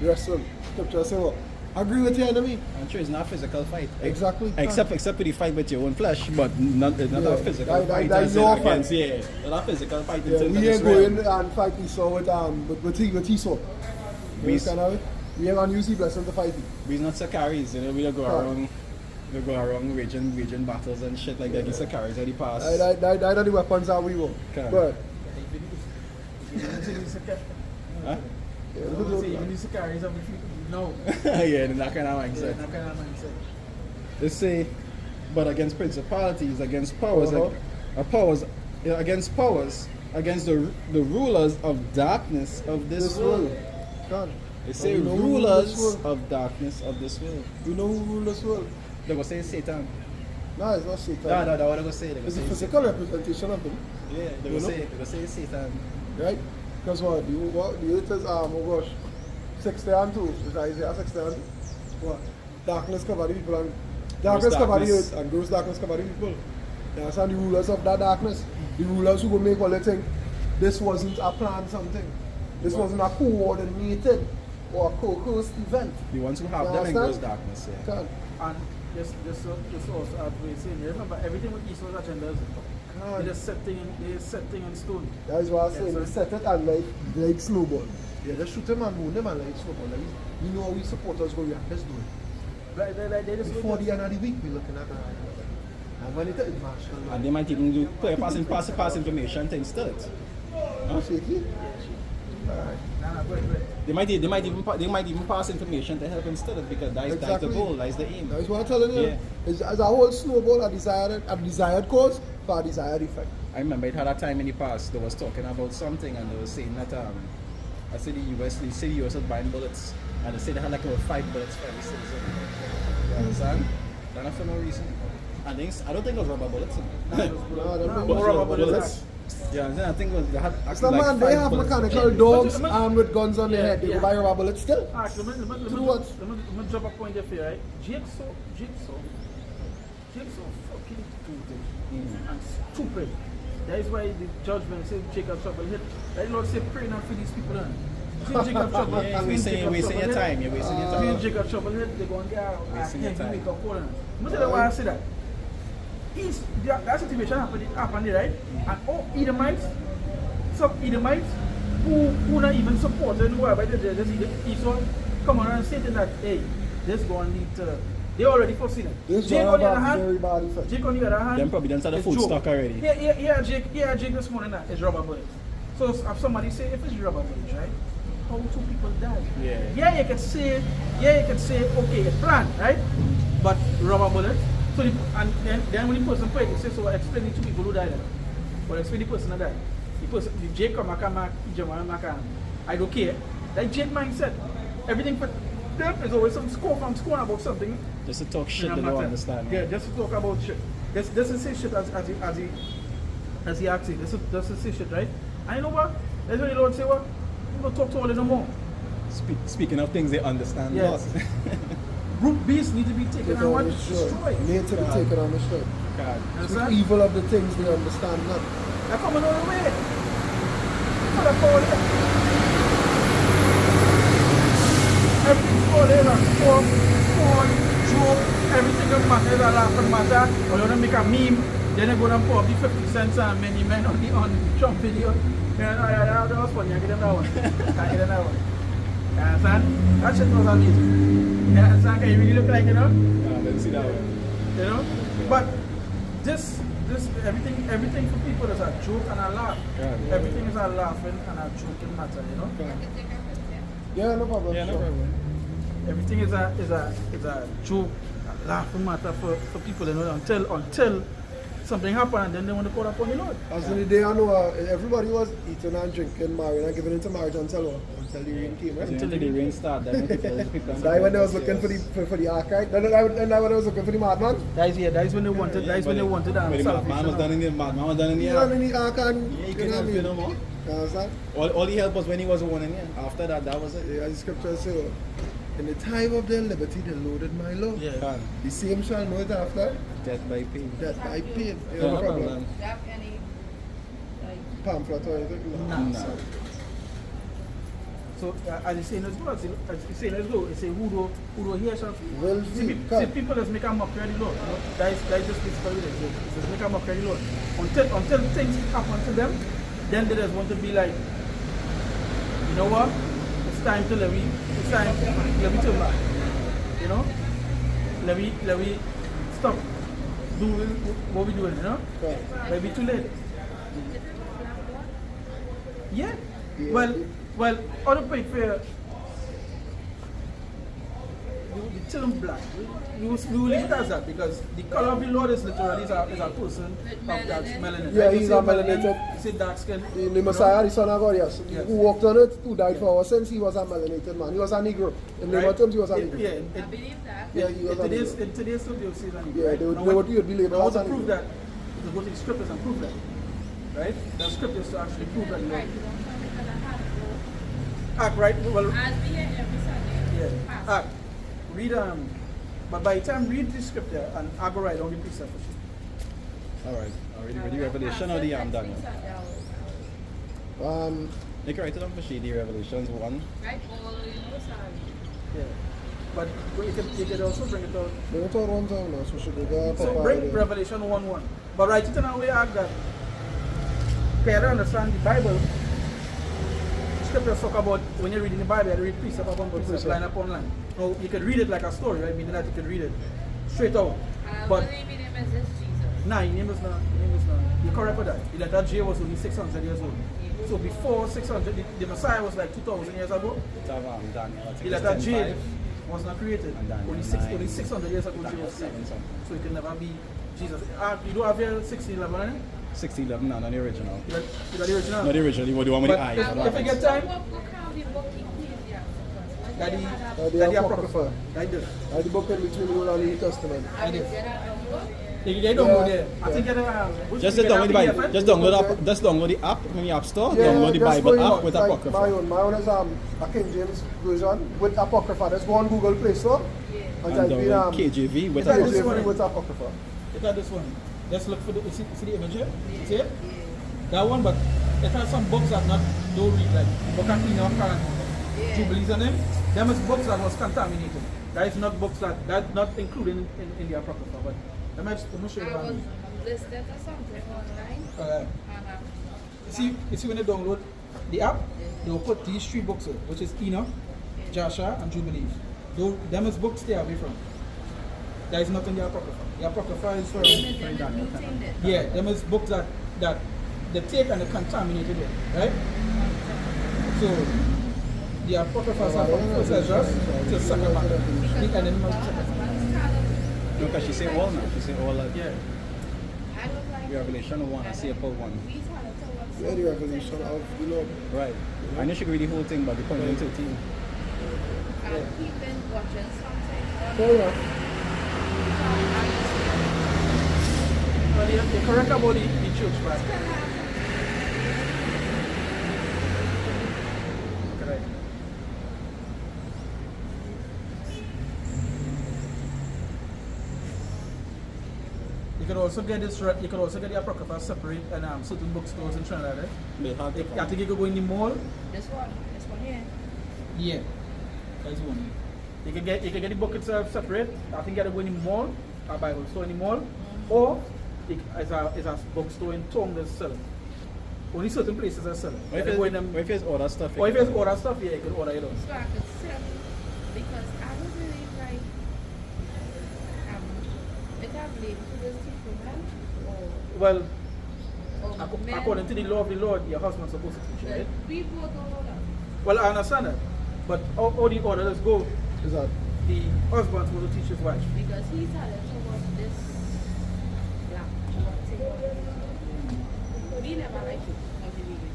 wrestle. Scripture say, well, agree with your enemy. And sure, it's not a physical fight. Exactly. Except for the fight with your own flesh, but not Yeah. a physical That- fight. that as is in your against, fight. yeah. Not a physical fight in Yeah, terms we of ain't this realm. going and fight Esau with Esau. We- We ain't gonna use the blessing to fight him. We're not Sakaris, you know, we don't go Correct. around. We go around raging battles and shit like that. These Sakaris are the past. That are the weapons that we want. Correct. But Huh? yeah, I would say even the Sicarians of the future. No. Yeah, in that kind of Yeah, mindset. that kind of mindset. They say, but against principalities, against powers, against powers, against the rulers of darkness of this world. God. They say And we know who rule this rulers world. of darkness of this world. You know who rule this world? They're going to say Satan. No, it's not Satan. No, what they're going to say. They're going It's a to say physical representation of him, Yeah, they're You going know? to say Satan. right? Because what? The earth is, oh gosh, 60 and 2. Is Isaiah 60 and 2? What? Darkness cover the people and darkness cover the darkness. earth and gross darkness cover the people. You understand? The rulers of that darkness. The rulers who go make all the thing. This wasn't a planned something. This wasn't a coordinated or a co-cursed event. The ones who have You them in understand? gross darkness, yeah. God. And just also have to say, remember everything with East was agenda is they just set thing in stone. That is what I'm saying. Yes, They sir. set it and like snowball. Yeah, just shoot them and move them and like snowball. Like, we know how we supporters go react. Let's do it. They just Before the end of the week, we're looking at that. And when it is martial, And they might even do pass information things to it. shaky. Alright. Nah, go ahead. They might even pass information to help instead of because that's the goal, that's the aim. That's what I'm telling you. Yeah. It's a whole snowball, a desired cause for a desired effect. I remember it had a time in the past they was talking about something and they was saying that I said the US was buying bullets and they said they had like about 5 bullets for every citizen. You understand? That's for no reason. I don't think it was rubber bullets. No, bullets. Yeah, and then I think it was they had It's not, man, they 5 have bullets. mechanical dogs armed with guns on their head. They go buy rubber bullets still. Let me drop a point there for you, right? Jigsaw fucking stupid and stupid. That is why the judgment said Jacob Trouble hit. That Lord said pray not for these people. See Jacob Trouble. Yeah, you're wasting your time. You're wasting your time. See Jacob Trouble hit. They go and get a Wasting your heavy time. makeup call. I'm tell you why I say that. That situation happened there, right? And all Edomites, some Edomites who not even supported whoever they just Esau come on and saying that, hey, this going to need to. They already foreseen it. This Jake one on the other about very hand, bad effect. Jake on the other hand, Them probably done started it's food joke. stock already. Jake this morning that is rubber bullets. So if somebody say if it's rubber bullets, right? How 2 people died? Yeah. You can say, okay, it's planned, right? But rubber bullets. So and then when the person played, he says, so explain it to people who died. But explain the person that died. The Jake come I don't care. That Jake mindset. Everything for them is always some score about something. Just to talk shit they don't understand. Yeah, just to talk about shit. This is say shit as he acts it. This is say shit, right? And you know what? That's when the Lord say what? You don't talk to all of them more. Speaking of things they understand. Yes. Root beasts need to be taken Taken and on what? the straight. Destroyed. Made to be taken on the straight. God. It's the evil of the things they understand not. They're coming all the way. For the power there. Everything's all there. Porn, joke, everything that matters, a laughing matter. Or you want to make a meme, then you go and put up the 50 cents and many men on the Trump video. Yeah, that was funny. I get them that one. You understand? That shit was amazing. You understand? Can you really look like, you know? Let's see that one. You know? But this everything for people is a joke and a laugh. Yeah. Everything is a laughing and a joking matter, you know? Yeah, no problem. Yeah, no sure. problem. Everything is a joke, a laughing matter for people, you know, until something happens and then they want to call upon the Lord. As in the day I know everybody was eating and drinking, marrying and giving into marriage until the rain came, right? Until the rain started, then people That when they was looking for the ark, right? Then when I was looking for the madman. That is when they wanted When the madman was done in the madman was done in the He ran in the ark and Yeah, he you couldn't know what I help you mean? no more. You understand? All he helped was when he was one in here. After that was it. Yeah, as the scripture says, in the time of their liberty they loaded my law. Yeah. God. The same shall know it after Death by pain. that I paid. Yeah, No no problem. problem. Do you have any like Pamphlet or anything? Nah. No. So as you saying as well, it's a who do hear something. Will See, be. see, people just make a mockery of the Lord. You know? That is just basically what it is. It's just make a mockery of the Lord. Until things happen to them, then they just want to be like, you know what? It's time to let me turn back. You know? Let me stop doing what we doing, you know? Right. Maybe too late. Yeah. Yeah. Well, other people fear the term black. We will leave it as that because the color of the Lord is literally is a person of that melanin. Yeah, Like you he's say a melanated. You say dark skin. The Messiah, the Son of God, yes. Yes. Who walked on it, who died for our sins, he was a melanated man. He was a Negro. In labor terms, he was a Negro. Yeah. I believe that. Yeah, he was a In Negro. today's stuff, they'll say that. Yeah, right? they would- Now they what- would be labeled now as to a prove Negro. that, to go to the scriptures and prove that. Right? The scriptures to actually prove that. Right, you don't come because I have to Act right. Well, go. As we hear every Sunday. yeah. pastor. Act. Read but by the time read the scripture and I go right on the precept for sure. Alright. Already the revelation or the Daniel? Um, You can write it down for the Revelations 1. Right, all you know, sorry. Yeah. But you can also bring it out. Bring it out one time now, so we should go So bring Revelation 1:1. But write it in a way like that. Okay, I don't understand the Bible. Scriptures talk about when you're reading the Bible, you read precept upon precept, line upon line. No, you can read it like a story, right? Meaning that you can read it straight out. But what name him as this Jesus? nah, your name is not. You're correct with that. The letter J was only 600 years old. So before 600, the Messiah was like 2,000 years ago. The letter J was not created. Only 600 years ago J was created. So it can never be Jesus. You don't have your 1611, eh? 1611, no, not the original. You got the original? Not the original, what do you want with the But eyes? if you get time, What kind of book he plays there? Daddy Apocrypha. Like this. The book in between the Old and New Testament. Like this. You don't go there. I think Just download the Bible. Just download the app from the App Store. Download the Bible app with Apocrypha. My own is a King James version with Apocrypha. Just go on Google Play Store and type in KJV with KJV with Apocrypha. Look at this one. Let's look for the see the image here. See it? That one, but it has some books that don't read like Book of Enoch and Jubilees and them. Them is books that was contaminated. That is not books that not included in the Apocrypha, but let me show you I was one. listed or something online. Alright. You see when they download the app, they will put these 3 books in, which is Enoch, Joshua, and Jubilees. Them is books stay away from. That is not in the Apocrypha. The Apocrypha is from yeah, them is books that they take and they contaminated it, right? So the Apocrypha are from first Ezra to second Maccabees. The enemy of second. Look, she say all now. She say all. Yeah. Revelation 1, I see about 1. Yeah, the revelation of the Lord. Right. I know she could read the whole thing, but the point is 13. I've been watching something. Fair enough. But you're correct about the church, right? Correct. You could also get this. You could also get the Apocrypha separate and certain bookstores in Trinidad. Right? I think you could go in the mall. This one here. Yeah, that's one. You can get the book itself separate. I think you gotta go in the mall, a Bible store in the mall, or it's a bookstore in town that's selling. Only certain places are selling. Or if there's other stuff. Or if there's other stuff, yeah, you can order it on. So I could sell because I don't really like it have labeled to this women Well, or men. according to the law of the Lord, your husband's supposed to teach, right? We both don't know that. Well, I understand that, but all the orders go. Is that? The husband's supposed to teach his wife. Because he started to watch this black thing. We never liked it on the video.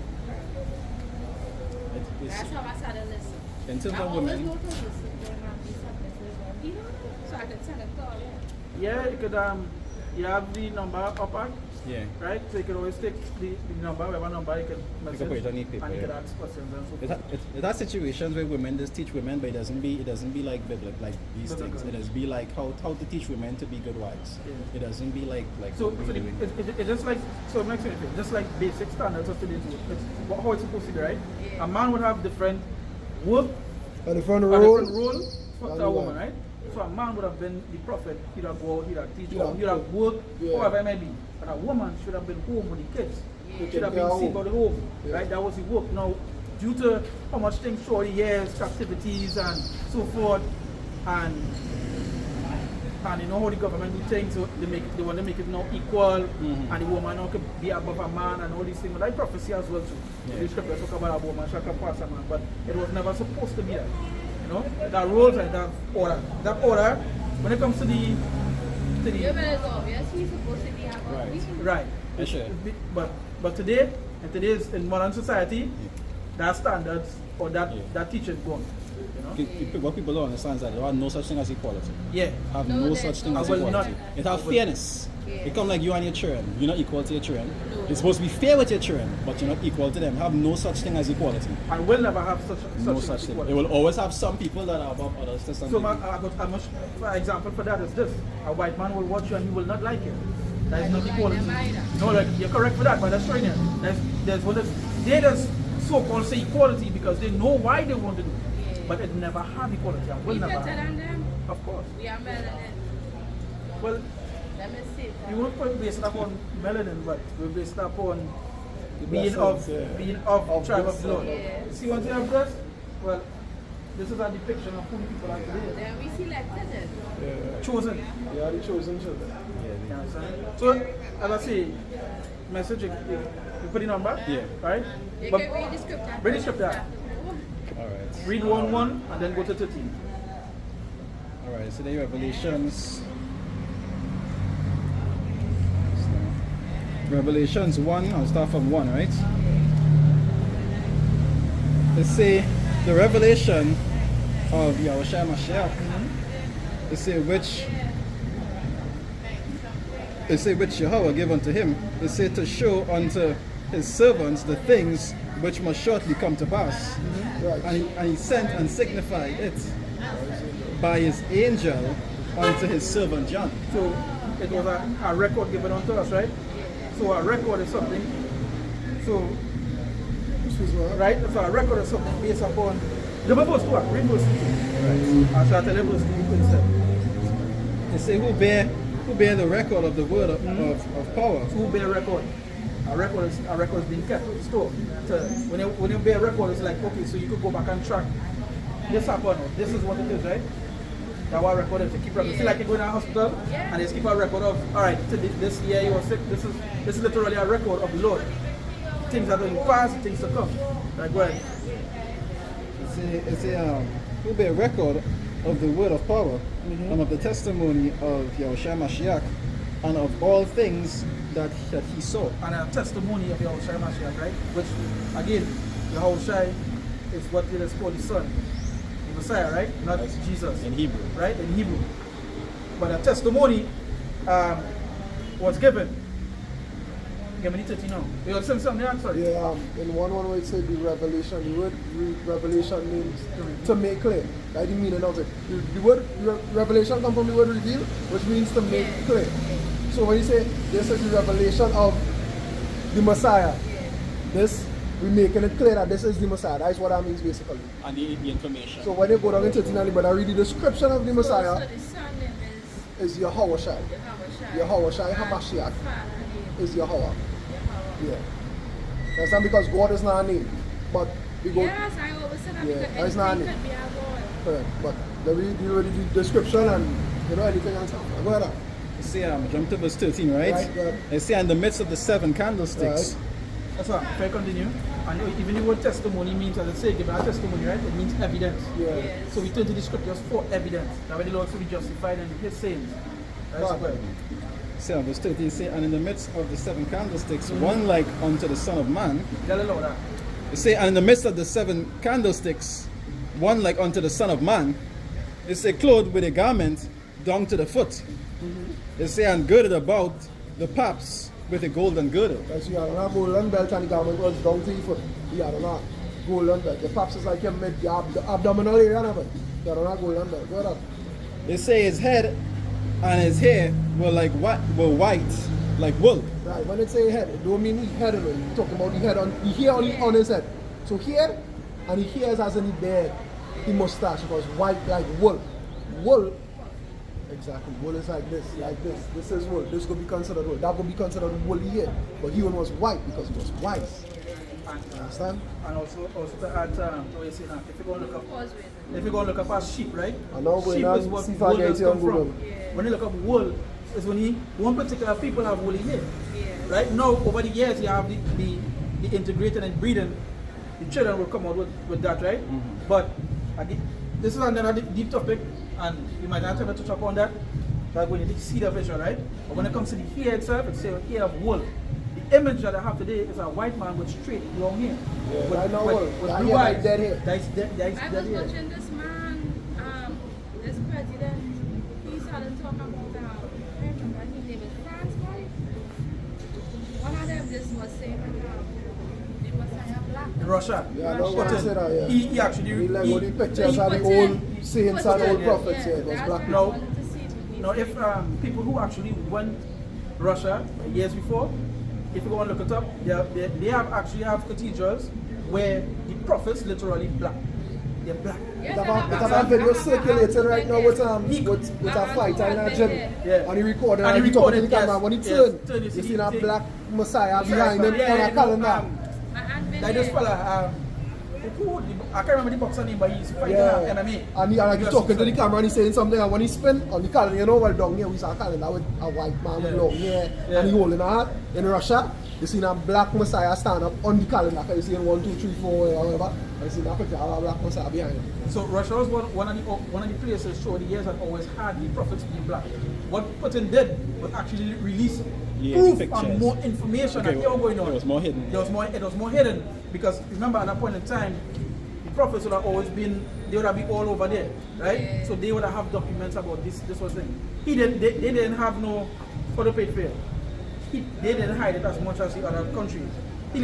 That's how I started listening. In terms I of always women, go to listen to them and be submissive and you know, so I could send it to all them. Yeah, you could you have the number up at, yeah. right? So you can always take the number, whatever number you can message, put it on the paper, and you can yeah. ask questions and so forth. It has situations where women just teach women, but it doesn't be like biblical, like these Biblical. things. It does be like how to teach women to be good wives. Yeah. It doesn't be like So, what we're doing. it's just like, so it makes me think, just like basic standards of today's work. It's how it's supposed to be, right? Yeah. A man would have different work, And the front a row. different role for And a the woman, wife. right? So a man would have been the prophet, he'd have go out, he'd have teach, He'd have he'd have work, yeah. whatever it may be. But a woman should have been home with the kids. Yeah. Should have Take care been of seen home. by the home, Yeah. right? That was the work. Now, due to how much things through the years, captivities and so forth, and you know how the government do things, so they want to make it now equal, and the woman now can be above a man and all these things. But that prophecy as well too. Yeah. The scripture talk about a woman shall come past a man, but it was never supposed to be that. You know, that rules and that order. That order, when it comes to the Yeah, but it's obvious he's supposed to be about Right. people. right. Yeah, sure. But today, in modern society, that standards or that teaching gone. You know? What people don't understand is that there are no such thing as equality. Yeah. Have No, no there's such thing no as such equality. thing. It have fairness. Yeah. It come like you and your children. You're not equal to your children. No. It's supposed to be fair with your children, but you're not equal to them. Have no such thing as equality. And will never have such No such thing. equality. It will always have some people that are above others to some So, degree. for example, for that is this: a white man will watch you and he will not like you. That is I not don't like equality. them either. No, like you're correct for that, but that's showing you. There's one that's they just so-called say equality because they know why they want to do it. Yeah. but it never have equality and will We never better have. than them. Of course. We are melanin. Well, Let me see. you won't put based upon melanin, but we're based upon The being blessings, of yeah. being of tribe of this, blood. yeah. See what you have this? Well, this is a depiction of who the people are today. Then we selected it. Yeah. Chosen. They are the chosen children. You understand? So, as I say, message, you put it on back? Yeah. Right? You But can read the scripture. read the scripture. All right. read 1:1 and then go to 13. All right. So then Revelations. Revelations 1. I'll start from 1, right? Let's say the revelation of Yahushua Mashiach. They say which Yahweh gave unto him. They say to show unto his servants the things which must shortly come to pass. Right. And he sent and signified it by his angel unto his servant John. So, it was a record given unto us, right? So, a record is something. So, This is what? right? So, a record is something based upon. The verse 2, read verse 2. Right. I shall tell you verse 2 instead. They say who bear the record of the word of power. Who bear record? A record is being kept, stored. So when you bear record, it's like, okay, so you could go back and track. This happened, this is what it is, right? That's what record is, to keep record. See, like you go in a hospital and they keep a record of, all right, this year you were sick, this is literally a record of the Lord. Things that will pass, things to come. Right, go ahead. It's a who bear record of the word of power and of the testimony of Yahushua Mashiach and of all things that he saw. And a testimony of Yahushua Mashiach, right? Which, again, Yahushua is what it is called the Son, the Messiah, right? Not Jesus. In Hebrew. Right? In Hebrew. But a testimony was given. Give me the 30 now. You want to say something? Yeah, sorry. Yeah, in 1:1 where it said the revelation, the word revelation means to make clear. That's the meaning of it. The word revelation comes from the word reveal, which means to make clear. So when you say this is the revelation of the Messiah, this we're making it clear that this is the Messiah. That's what that means basically. And the information. So when you go down in 13, but I read the description of the So Messiah the son name is Yahushua. is Yahushua And Hamashiach father name is Yahweh. Yahweh. Yeah. That's not because God is not a name, but we go. Yes, I always said that Yeah, because that's not anything it. could be a God. Correct. But then we deal with the description and you know anything else. Go ahead. You see, jump to verse 13, right? Right, good. They say in the midst of the 7 candlesticks. Right. That's right. If I continue. And even the word testimony means, as I say, give a testimony, right? It means evidence. Yeah. Yes. So we turn to the scriptures for evidence. That when the Lord will be justified in his sayings. That's Right. right. Say verse 13, say, and in the midst of the 7 candlesticks, one like unto the Son of Man. Tell the Lord that. They say, and in the midst of the 7 candlesticks, one like unto the Son of Man. They say, clothed with a garment down to the foot. They say, and girded about the paps with a golden girdle. Because you had on a golden belt and the garment was down to your foot. You had on a golden belt. The paps is like your mid, the abdominal area of it. You had on a golden belt. Go ahead. They say his head and his hair were white, like wool. Right. When it say head, it don't mean he head alone. You're talking about the head on the hair on his head. So here, and he hairs as in the beard, the mustache was white like wool. Wool. Exactly. Wool is like this, like this. This is wool. This could be considered wool. That could be considered woolly hair. But he one was white because it was wise. You understand? And also to add what you say now, if you go and look up, Pause with it. if you go and look up as sheep, right? I know, but Sheep now is what see if I wool get does you on come from. Google. When you look up wool, is when one particular people have woolly hair. Yes. Right now, over the years, you have the integrated and breeding. The children will come out with that, right? But again, this is another deep topic, and you might not have to touch upon that. Like when you see the vision, right? But when it comes to the hair itself, it's a hair of wool. The image that I have today is a white man with straight long hair. Yeah, with, I know with, wool. with That blue hair eyes. like dead hair. That's dead I was hair. watching this man, this president, he started talking about, I remember his name is France, right? One of them just was saying, the Messiah black. In Russia. Yeah, I know But what you said, yeah. he actually We like all the pictures he- of the put it- old saints and old prophets. Yeah, it was that's black. what I No. wanted to see. Now, if people who actually went Russia years before, if you go and look it up, they have actually have cathedrals where the prophets literally black. they're black. It have a video circulating right now with a fighter in a gym. Yeah. And he recorded And he he talking to recorded, the camera. yes. When he Yes. turned, Turn, you you see see a the black messiah Yes, behind him yeah, on a calendar. like this fella, I can't remember the boxer name, but he's fighting MMA. And he talking to the camera and he's saying something, and when he spin on the calendar, you know, well down here we saw a calendar with a white man with long hair and he holding a hat. In Russia, you see a black messiah stand up on the calendar. You see 1, 2, 3, 4, or whatever. And you see a picture of a black messiah behind him. So Russia was one of the places through the years that always had the prophets being black. What Putin did was actually release proof and more information that they were going on. It was more hidden. It was more hidden because remember at that point in time, the prophets would have always been, they would have been all over there, right? Yeah. So they would have documents about this was thing. They didn't have no photopaid fair. They didn't hide it as much as the other countries. They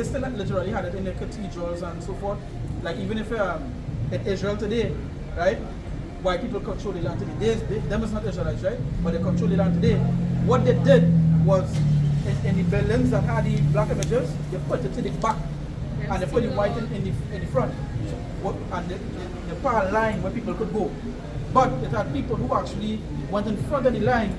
still literally had it in the cathedrals and so forth. Like even if in Israel today, right? White people control the land today. Them is not Israelites, right? But they control the land today. What they did was in the buildings that had the black images, they put it to the back and they put the white in the front. And the far line where people could go. But it had people who actually went in front of the line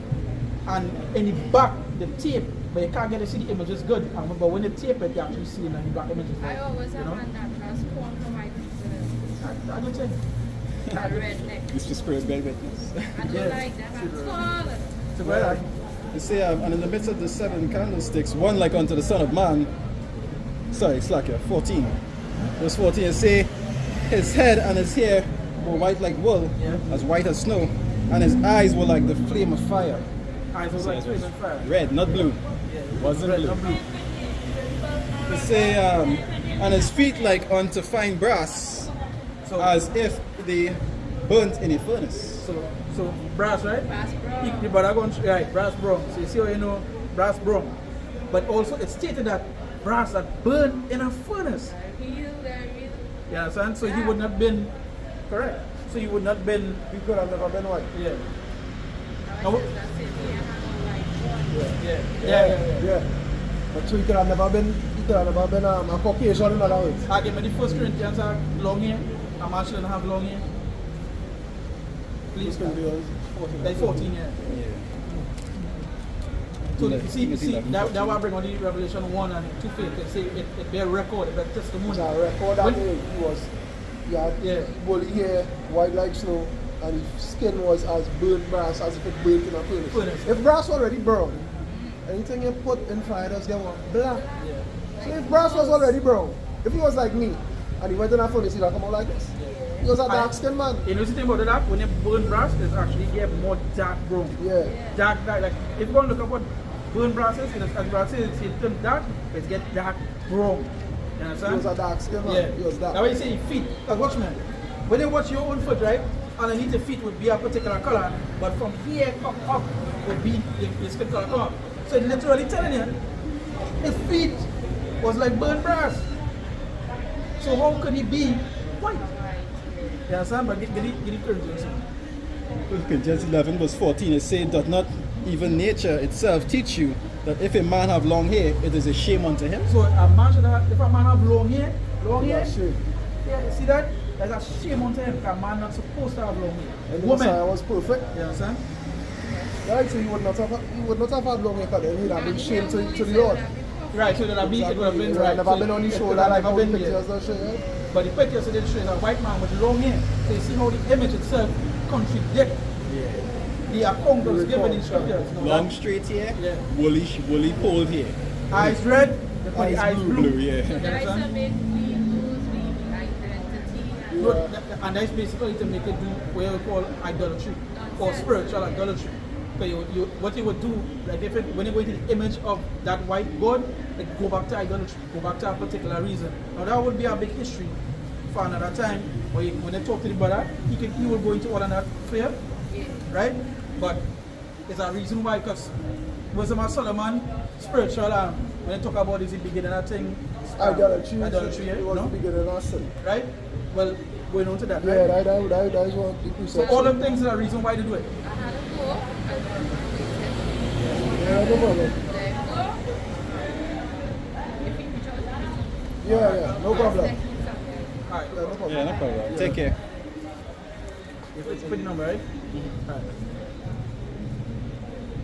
and in the back, the tape, but you can't get to see the images good. But when they tape it, you actually see the black images. I always have had that transform from my pictures. I don't think. That redneck. This just squares bad witness. I don't like them at all. So where You see, and in the midst of the 7 candlesticks, one like unto the Son of Man, sorry, slack here, 14. Verse 14, it say, his head and his hair were white like wool, as white as snow, and his eyes were like the flame of fire. eyes was like flame and fire. Red, not blue. Wasn't Red, blue. not blue. It say, and his feet like unto fine brass, So, as if they burnt in a furnace. so brass, right? Brass brown. The brother going right, brass brown. So you see how you know brass brown. But also it stated that brass that burned in a furnace. Real. You understand? So he would not been correct. So he would not been He could have never been white. yeah. Now, it says that same thing, I have Yeah. But so he could have never been a Caucasian in other words. I give me the first Corinthians are long hair. A man shouldn't have long hair. Please, like 14 years. So you see, that why I bring on the Revelation 1 and 2 faith. They say it bear record, it bear testimony. It's a record that he had woolly hair, white like snow, and his skin was as burnt brass as if it burnt in a furnace. If brass already brown, anything you put in fire does get what? Black. So if brass was already brown, if he was like me, and he went in a furnace, he'd come out like this. He was a dark skinned man. You know the thing about that? When you burn brass, it's actually get more dark brown. Yeah. Dark, like if you go and look up what burn brass is, as brass is, it's still dark, it get dark brown. You understand? He was a dark skinned man. Yeah. He was dark. That's why you say your feet. Like watch man. When you watch your own foot, right? Underneath the feet would be a particular color, but from here up would be the skin color come up. So it's literally telling you, his feet was like burnt brass. So how could he be white? You understand? But get it Corinthians. Corinthians 11 verse 14, it says, doth not even nature itself teach you that if a man have long hair, it is a shame unto him? So a man should have, if a man have long hair, Shame. yeah, see that? That's a shame unto him. A man not supposed to have long hair. And the Woman, Messiah was perfect. you understand? Right, so he would not have had long hair, because then he'd have been shamed to the Lord. Right, so that it would have been It right. never been on the It shoulder could have like never how the been there. pictures don't show you. But the pictures didn't show a white man with long hair. So you see how the image itself contradicts the account that was given in scriptures. No, Long that- straight hair, Yeah. woolly pulled hair. eyes red, they put the eyes blue. yeah. You Guys understand? are made we lose the identity. No, and that's basically to make it do what you call idolatry or spiritual idolatry. So what you would do, like when you go into the image of that white god, like go back to idolatry, go back to a particular reason. Now that would be a big history for another time. When they talk to the brother, he will go into all of that fear, right? But it's a reason why, because Wisdom of Solomon, spiritual, when they talk about is the beginning of thing, Idolatry. yeah, It was no? the beginning of sin. Right? Well, going on to that, Yeah, right? that is what the So all them things are a reason why they do it. I had a go. Yeah, no problem. If you chose Yeah, no problem. Alright. Yeah, no problem. Yeah, no problem. Take care. It's pretty number, right? Alright.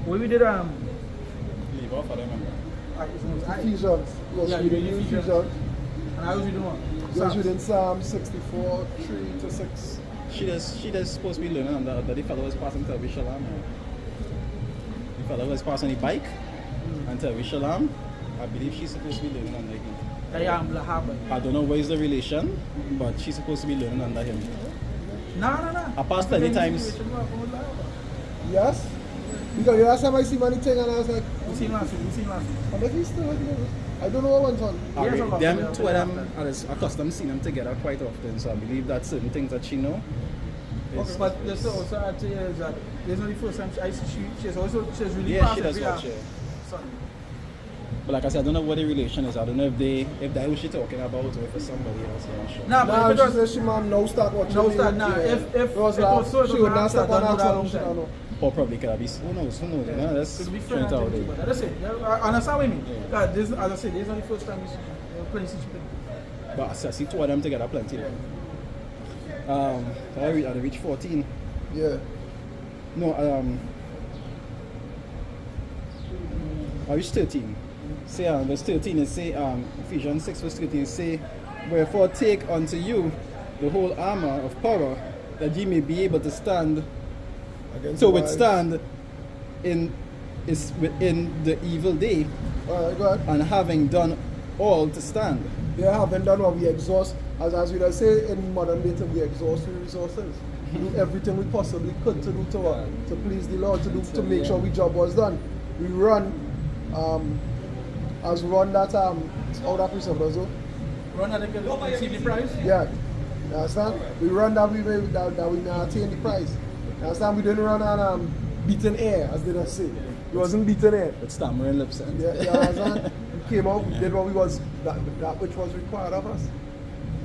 What we did, Leave off, I don't remember. Ephesians. Yeah, you did Ephesians. And I was reading one. You was reading Psalm 64, 3 to 6. She just supposed to be learning under the fellow was passing to Shalom. The fellow was passing the bike and to Shalom. I believe she's supposed to be learning under him. I don't know where is the relation, but she's supposed to be learning under him. Nah. I passed plenty times. Yes? Because the last time I see money thing and I was like, We seen last week. and if he's still like this, I don't know what went on. Alright, Yes, I'm them after two of them. them are accustomed to seeing them together quite often, so I believe that certain things that she know. Okay, but there's also I'd say is that there's not the first time she's really Yeah, she passive, does watch yeah. it. Son. But like I said, I don't know what the relation is. I don't know if that who she talking about or if it's somebody else. I'm not sure. Nah, Nah, but she because says she man now start watching. now start now. Yeah. If It was it like, was so, she would not step on that that long song, she don't time. know. Or probably could have been. Who knows? You know, let's To be try fair, it out there. but that's it. Yeah, I understand what you mean. Yeah. Yeah, this, as I said, this is not the first time we're playing such a But I see two of them together plenty. I reached 14. Yeah. No, I reached 13. Say verse 13 is say Ephesians 6 verse 13 say, wherefore take unto you the whole armor of power, that ye may be able to stand Against to the wiles. withstand in the evil day, Alright, go ahead. and having done all to stand. They haven't done what we exhaust, as we would say in modern day, we exhaust the resources. We do everything we possibly could to do to please the Lord, to make sure we job was done. We run, as we run that how that precept does it? Run at the receive the prize. Yeah. You understand? We run that we may attain the prize. You understand? We didn't run on beaten air, as they just say. It wasn't beaten air. With stammering lips and Yeah, you understand? We came out, we did what we was that which was required of us.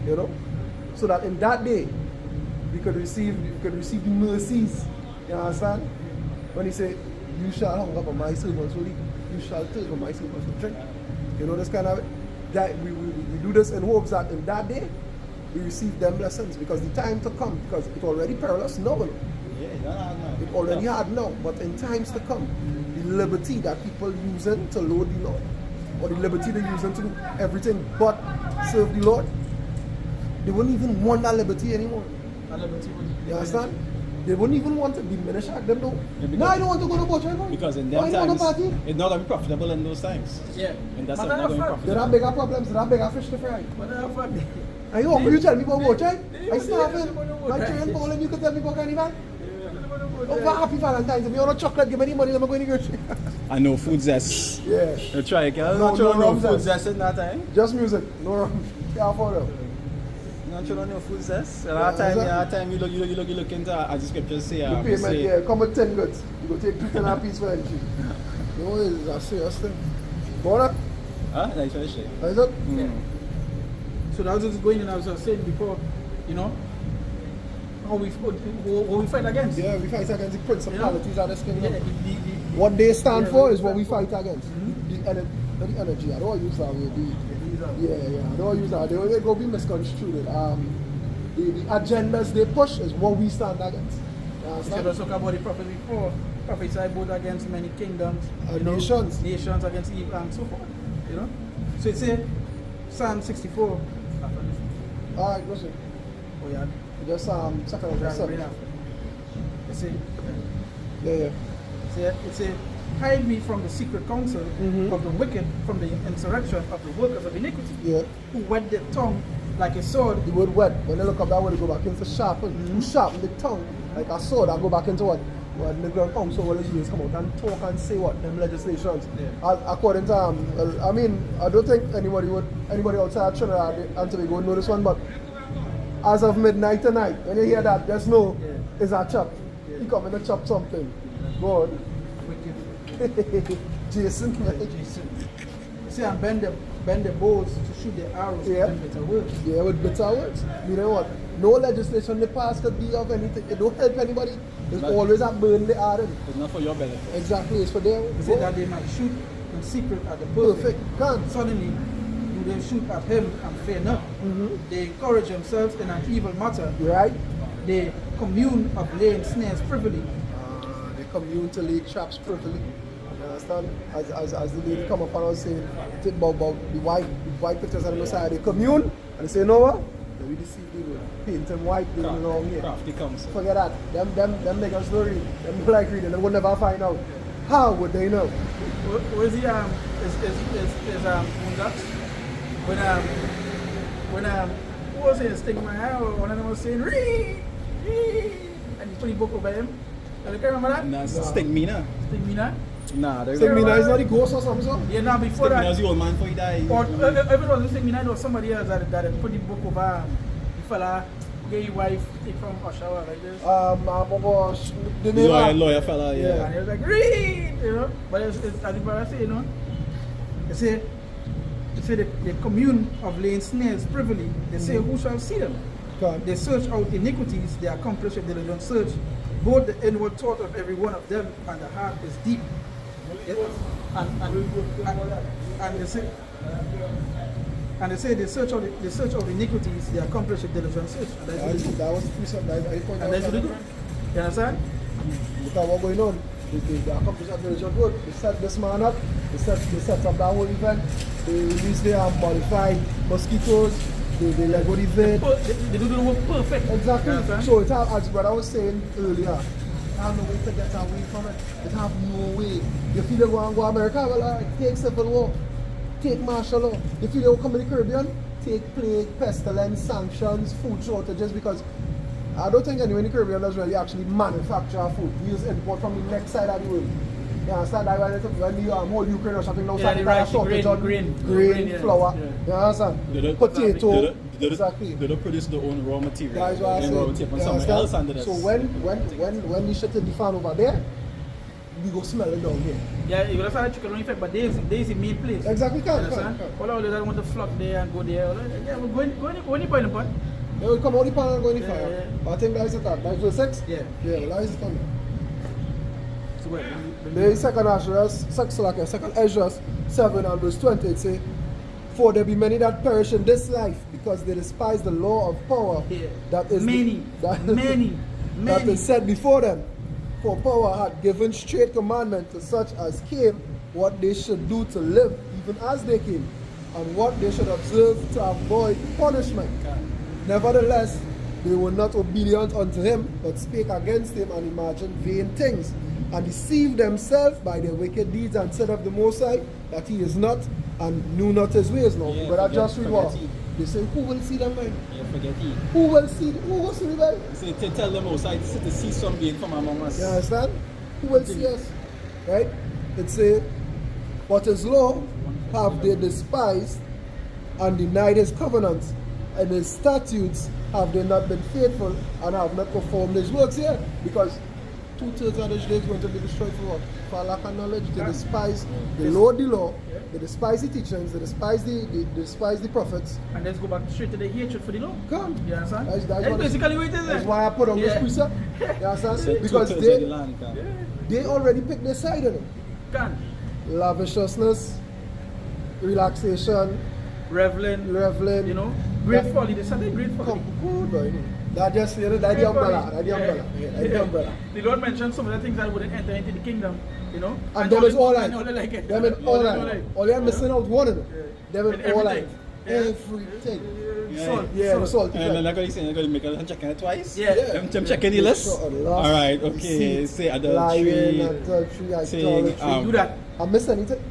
You know? So that in that day we could receive the mercies. You understand? When he said, you shall hunger for my servants will eat, you shall thirst for my servants will drink. You know, this kind of that we do this in hopes that in that day we receive them blessings, because the time to come, because it's already perilous now. It already had now, but in times to come, the liberty that people using to load the Lord, or the liberty they're using to do everything but serve the Lord, they wouldn't even want that liberty anymore. You understand? They wouldn't even want to diminish them though. Yeah, No, I don't want to go to Bocha. because in Why them you want times to party? it's not gonna be profitable in those times. Yeah. And that's But not going to be fact. profitable. There are bigger problems, there are bigger fish to fry. But that's fact. Are you hungry? You tell me about Bocha? I Yeah, starving. yeah, My yeah. train bowling, you can tell me about carnival? Oh, happy Valentine's. If you want a chocolate, give me the money, let me go in the grocery. I know food zest. Yeah. You try it, girl. No, Not sure no no rum food zest. zest in that time. Just music, no rum. Yeah, for real. Not sure no food zest. A Yeah, lot of time, is that- a lot of time you look into as the scriptures say. The payment, say yeah, come with 10 goods. You go take 10 a piece for entry. No, it's a serious thing. Go on, Huh? Nice finish it. is it? So that was just going in, as I was saying before, you know, how we fight against. Yeah, we fight against the principalities of this Yeah, kingdom. the- What they stand Yeah, for we is what we fight fight against. The energy, I don't want to use that way. Yeah, I don't want to use that. They go be misconstrued. The agendas they push is what we stand against. You We understand? should also talk about the prophet before. Prophesy both against many kingdoms, And you know, nations. nations against evil and so forth. You know? So it's a Psalm 64. Alright, listen. Oh yeah. Just second of verse 7. It's a Yeah. it's a hide me from the secret counsel of the wicked, from the insurrection of the workers of iniquity, Yeah. who whet their tongue like a sword. The word wet, when they look up that word, they go back into sharpen. Who sharpen the tongue like a sword and go back into what? What the ground council will use come out and talk and say what? Them legislations. Yeah. According to I mean, I don't think anybody outside Trinidad and Tobago would know this one, but as of midnight tonight, when you hear that, just know it's a chop. He coming to chop something. Go on. Wicked. Jason, man. Jason. See, and bend the bows to shoot the arrows Yeah. with bitter words. Yeah, with bitter words. You know what? No legislation they pass could be of anything. It don't help anybody. It's But- always a burn the iron. It's not for your benefit. Exactly, it's for them. He said that they might shoot in secret at the perfect. Perfect. Can't. Suddenly, do they shoot at him and fear not. They encourage themselves in an evil matter. Right? They commune of laying snares privily. They commune to lay traps privily. You understand? As the lady come up and was saying about the white pictures on the side, they commune and they say, you know what? We deceive people. Paint them white, they don't know here. Crafty comes. Forget that. Them niggas don't read. Them don't like reading. They will never find out. How would they know? Was he Moondux? When who was it sticking my hair, one of them was saying read, and he put the book over him. You can't remember that? Nah, Sting Mina. Sting me now? Nah, there's Sting Mina is not the ghost or something, so? Yeah, now before Sting Mina's that, the old man before he died. or everyone was Sting me now, there was somebody else that had put the book over the fella, gay wife, take from Oshawa like this. The name Lawyer fella, yeah. And he was like, read, you know. But it's as the brother say, you know, they say they commune of laying snares privily. They say, who shall see them? God. They search out iniquities, they accomplish with diligent search. Both the inward thought of every one of them and the heart is deep. Yes? And they say they search out iniquities, they accomplish with diligent search. And that's what they do. That was the precept. And that's what they do. You understand? Look at what's going on. They accomplish that diligent work. They set this man up. They set up that whole event. They release their modified mosquitoes. They let go the event. They do the work perfect. Exactly. You understand? So it have, as what I was saying earlier, I have no way to get away from it. It have no way. You feel they go and go America, well, all right, take civil war, take martial law. You feel they will come in the Caribbean, take plague, pestilence, sanctions, food shortages, because I don't think anyone in the Caribbean does really actually manufacture food. We just import from the next side of the world. You understand? That when the whole Ukraine or something now starting to have shortage on grain, flour. Yeah. You understand? Potato. Exactly. They don't produce their own raw material. That's what I and said. raw material from You somewhere else understand? under this. So when you shut in the fan over there, we go smell it down here. Yeah, you gotta start chicken on effect, but there is the main place. Exactly, You can. understand? All of them want to flock there and go there. Yeah, we're going in point. They will come out the pan and go in the fire. Yeah. But I think that is it. That's verse 6? Yeah. Yeah, well, that is it. So wait, The second Ezra 7 and verse 20, it say, for there be many that perish in this life, because they despise the law of power Yeah. that is many. that is set before them. For power had given straight commandment to such as came, what they should do to live, even as they came, and what they should observe to avoid punishment. Nevertheless, they were not obedient unto him, but spake against him and imagined vain things, and deceived themselves by their wicked deeds, and said of the Most High that he is not, and knew not his ways. Now, Yeah, but I just read what? forget he. They say, who will see them, man? Yeah, forget he. Who will see the man? So to tell them outside to see some gain from among us. You understand? Who will see us? Right? It say, but his law have they despised and denied his covenants, and his statutes have they not been faithful, and have not performed his works here. Because 2/3 of the Israel is going to be destroyed for what? For lack of knowledge. They despise the law, they despise the teachings, they despise the prophets. and let's go back straight to the hatred for the law. Come. You understand? That's That's basically what it is. That's why I put on this Yeah. precept. You understand? So Because 2/3 of the they land, can. they already picked their side in it. Can. Lavishness, relaxation, Reveling, reveling. you know, great folly. They said great folly. Come, good boy. That just, you know, that the umbrella. That the umbrella. Yeah, that the umbrella. The Lord mentioned some of the things that wouldn't enter into the kingdom, you know. And them is all right. All like it. Them is all right. All you're missing out one of them. Them And is all right. everything. Everything. Yeah. Salt. Yeah, the salt. And then like what you saying, you're going to make a checking it twice? Yeah. Them checking the list? Sure, lust, Alright, okay. deceit, Say lying, adultery. adultery, saying, idolatry. Do that. I missed anything?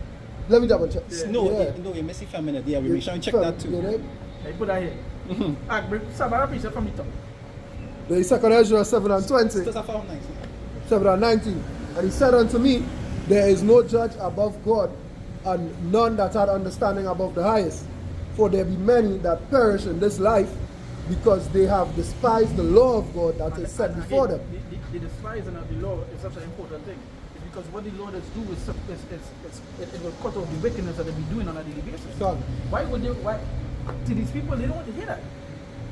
Let me double check. No, Yeah. no, you're missing feminine. Yeah, we make sure and check that too. You know? I put that here. Bring Sabbath piece from the top. The second Ezra 7 and 20. Just a found nice. 7 and 19. And he said unto me, there is no judge above God, and none that had understanding above the highest. For there be many that perish in this life, because they have despised the law of God that is set before them. The despising of the law is such an important thing. It's because what the law does do is it will cut off the wickedness that they be doing on a daily basis. Son, Why would they? Why? To these people, they don't want to hear that.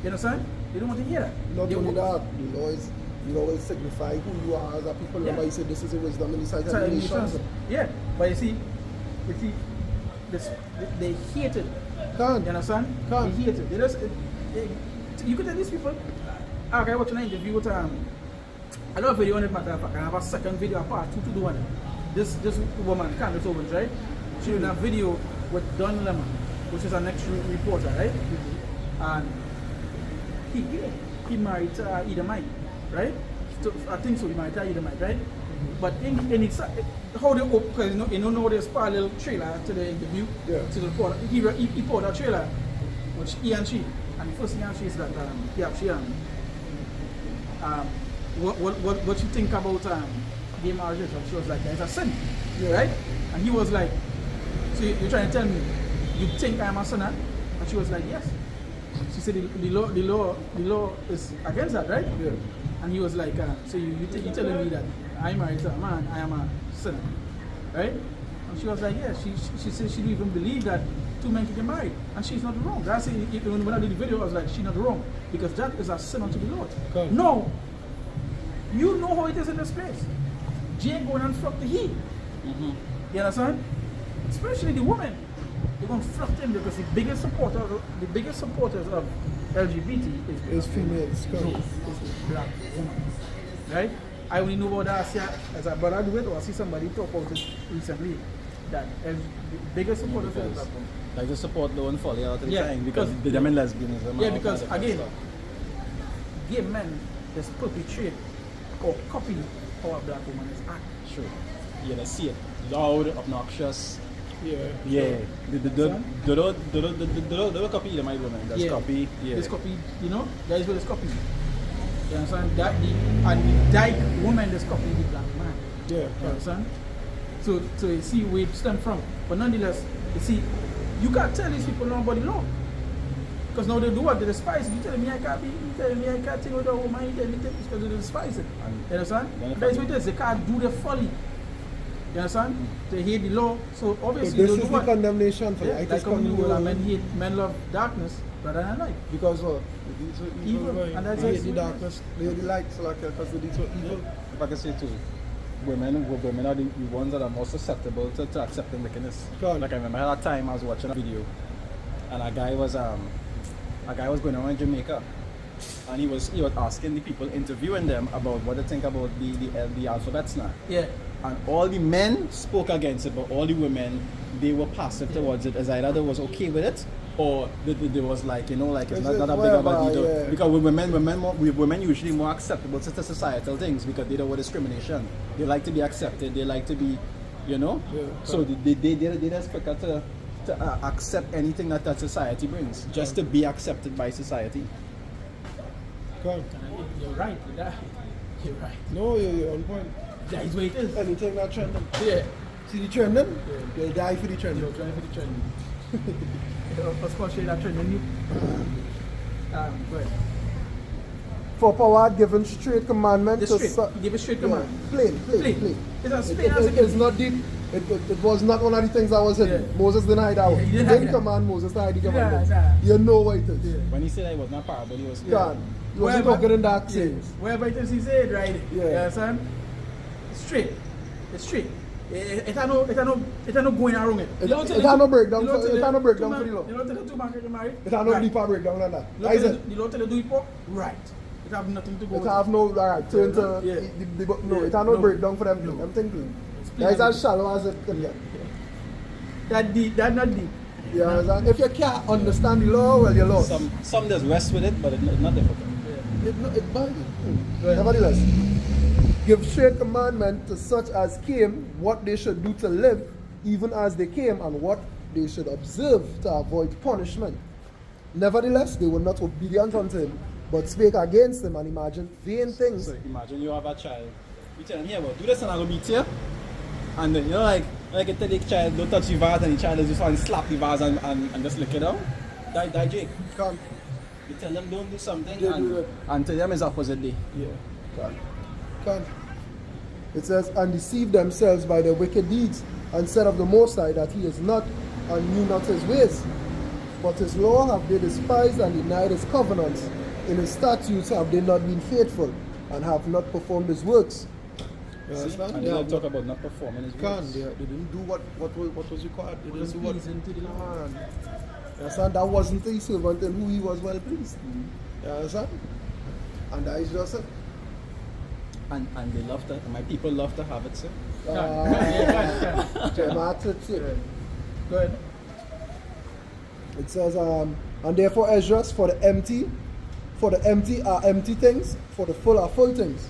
You understand? They don't want to hear that. not They only want- that, you always signify who you are as a people. Remember, Yeah. you said this is a wisdom in the sight of Sorry, the nations. Yeah, but you see, this, they hated Can't. You understand? Can't. They hate it. They just, you could tell these people. Okay, watching an interview with I don't have a video on it, matter of fact. I have a second video, a part 2 to do on it. This woman, Candace Owens, right? She did a video with Don Lemon, which is our next reporter, right? And he married Edomite, right? So, I think so, he married Edomite, right? But in it's how they open, because you know there's a little trailer to the interview, to the reporter. He put a trailer, which he and she, and the first thing she is that what you think about gay marriages? And she was like, it's a sin, right? And he was like, so you're trying to tell me you think I'm a sinner? And she was like, yes. She said the law is against that, right? Yeah. And he was like, so you're telling me that I married a man, I am a sinner, right? And she was like, yeah. She said she didn't even believe that two men can get married, and she's not wrong. That's it. When I did the video, I was like, she's not wrong because that is a sin unto the Lord. Okay. No, you know how it is in this place. Jane going and flock the he. You understand? Especially the women. They're going to flock them because the biggest supporters of LGBT It's females. is black woman. Right? I only know about that as a brother do it, or I see somebody talk about it recently. That the biggest supporters of black women. Like to support the one folly out of the Yeah, time because them and lesbianism. Yeah, and all because kinds of again, stuff. gay men just perpetrate or copy how a black woman is act. Sure. Yeah, they see it. Loud, obnoxious. Yeah. Yeah. They don't copy the my woman. That's copy. Yeah. This copy, you know, that is what is copy. You understand? And the dyke woman is copying the black man. Yeah. You understand? So you see where it stem from. But nonetheless, you see, you can't tell these people nobody law. Because now they do what? They despise it. You telling me I can't be, you telling me I can't take with a woman, you telling me it's because they despise it. You understand? That's what it is. They can't do the folly. You understand? They hate the law. So obviously So this they is do the what? condemnation for Yeah, the like coming to men love darkness rather than light. Because what? These are evil. Evil, and that's They hate just the what it darkness. They hate the light. So like, because these are evil. If I can say too, women are the ones that are most susceptible to accepting wickedness. God. Like I remember at that time I was watching a video, and a guy was going around Jamaica, and he was asking the people interviewing them about what they think about the alphabets now. Yeah. And all the men spoke against it, but all the women, they were passive towards it, as either they was okay with it, or they was like, you know, like it's not that a big of a deal. Yeah. Because women usually more acceptable to societal things because they don't want discrimination. They like to be accepted. They like to be, you know. Yeah. So they just quicker to accept anything that society brings, just to be accepted by society. God. You're right with that. You're right. No, you're on point. That is what it is. Anything that trending. Yeah. See the trending? You'll die for the trending. You're trying for the trend. Especially that trend. When you, go ahead. For power given straight commandment The to straight. Give a straight command. Plain. It's as plain as it It's is. not deep. It was not one of the things that was hidden. Yeah. Moses denied that one. Yeah, he He didn't didn't hide that. command Moses to hide the Yeah, commandment. yeah. You know what it is. Yeah. When he said that it was not parable, he was God. He wasn't talking in dark sayings. Wherever it is, he said, right? Yeah. You understand? It's straight. It's straight. It had no going around it. It had no breakdown for the law. You don't tell the two man get married. It had no Right. deeper breakdown than that. You That is don't it. tell the do it for right. It have nothing to go It with have no turn to Yeah. no. Yeah. It had no No. breakdown for them. No. I'm thinking. plain That is as as shallow as it can get. That deep, that not deep. You understand? If you can't understand the law, well, you're lost. Some just rest with it, but it's not difficult. It might be. Nevertheless, give straight commandment to such as came what they should do to live, even as they came, and what they should observe to avoid punishment. Nevertheless, they were not obedient unto him, but spake against him and imagined vain things. So imagine you have a child. You tell him, here, well, do this and I'll beat you. And then, you know, like you tell the child, don't touch the vase, and the child is just want to slap the vase and just lick it down. Die, Jake. Come. You tell them don't do something, They do it. and to them is opposite day. Yeah. Can't. It says, and deceived themselves by their wicked deeds, and said of the Most High that he is not, and knew not his ways. But his law have they despised and denied his covenants. In his statutes have they not been faithful, and have not performed his works. You See? understand? And They they have talk about not performing his Can't. works. They didn't do what was required. They Was didn't do what. pleasing to the Lord. Man. You understand? That wasn't a servant in who he was well pleased. You understand? And that is just it. And they love to, my people love to have it, sir. Dramatic. Go ahead. It says, and therefore Esdras, for the empty are empty things, for the full are full things.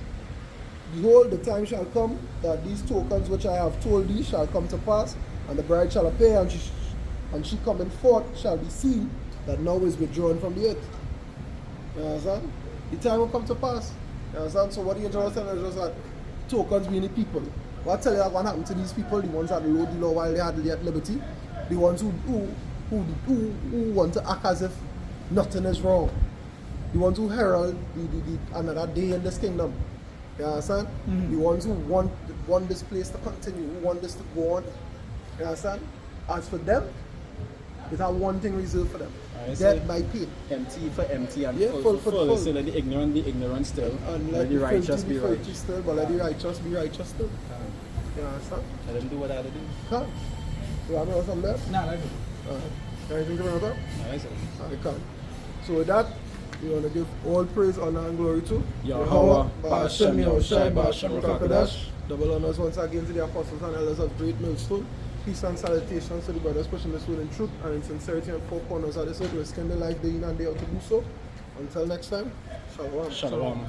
Behold, the time shall come that these tokens which I have told thee shall come to pass, and the bride shall appear, and she coming forth shall be seen that now is withdrawn from the earth. You understand? The time will come to pass. You understand? So what the angel was telling us was that tokens being the people. What I tell you that what happened to these people, the ones that rode the law while they had liberty, the ones who want to act as if nothing is wrong. The ones who herald the another day in this kingdom. You understand? The ones who want this place to continue, who want this to go on. You understand? As for them, it have one thing reserved for them. Death by pain. Empty for empty and full for full. So let the ignorant be ignorant still. And let the righteous be righteous. Still, but let the righteous be righteous still. You understand? Let them do what they have to do. Can't. You have something there? Nah, that's it. Anything to remember? Nice. I can't. So with that, we want to give all praise, honor and glory to Yahweh, Ba'ashem Yahushai, Ba'ashem Rakadash. Rakadash. Double honors once again to the apostles and elders of Great Millstone. Peace and salutations to the brothers pushing this word in truth and in sincerity and four corners of this earth, risking their life day in and day out to do so. Until next time, Shalom. Shalom.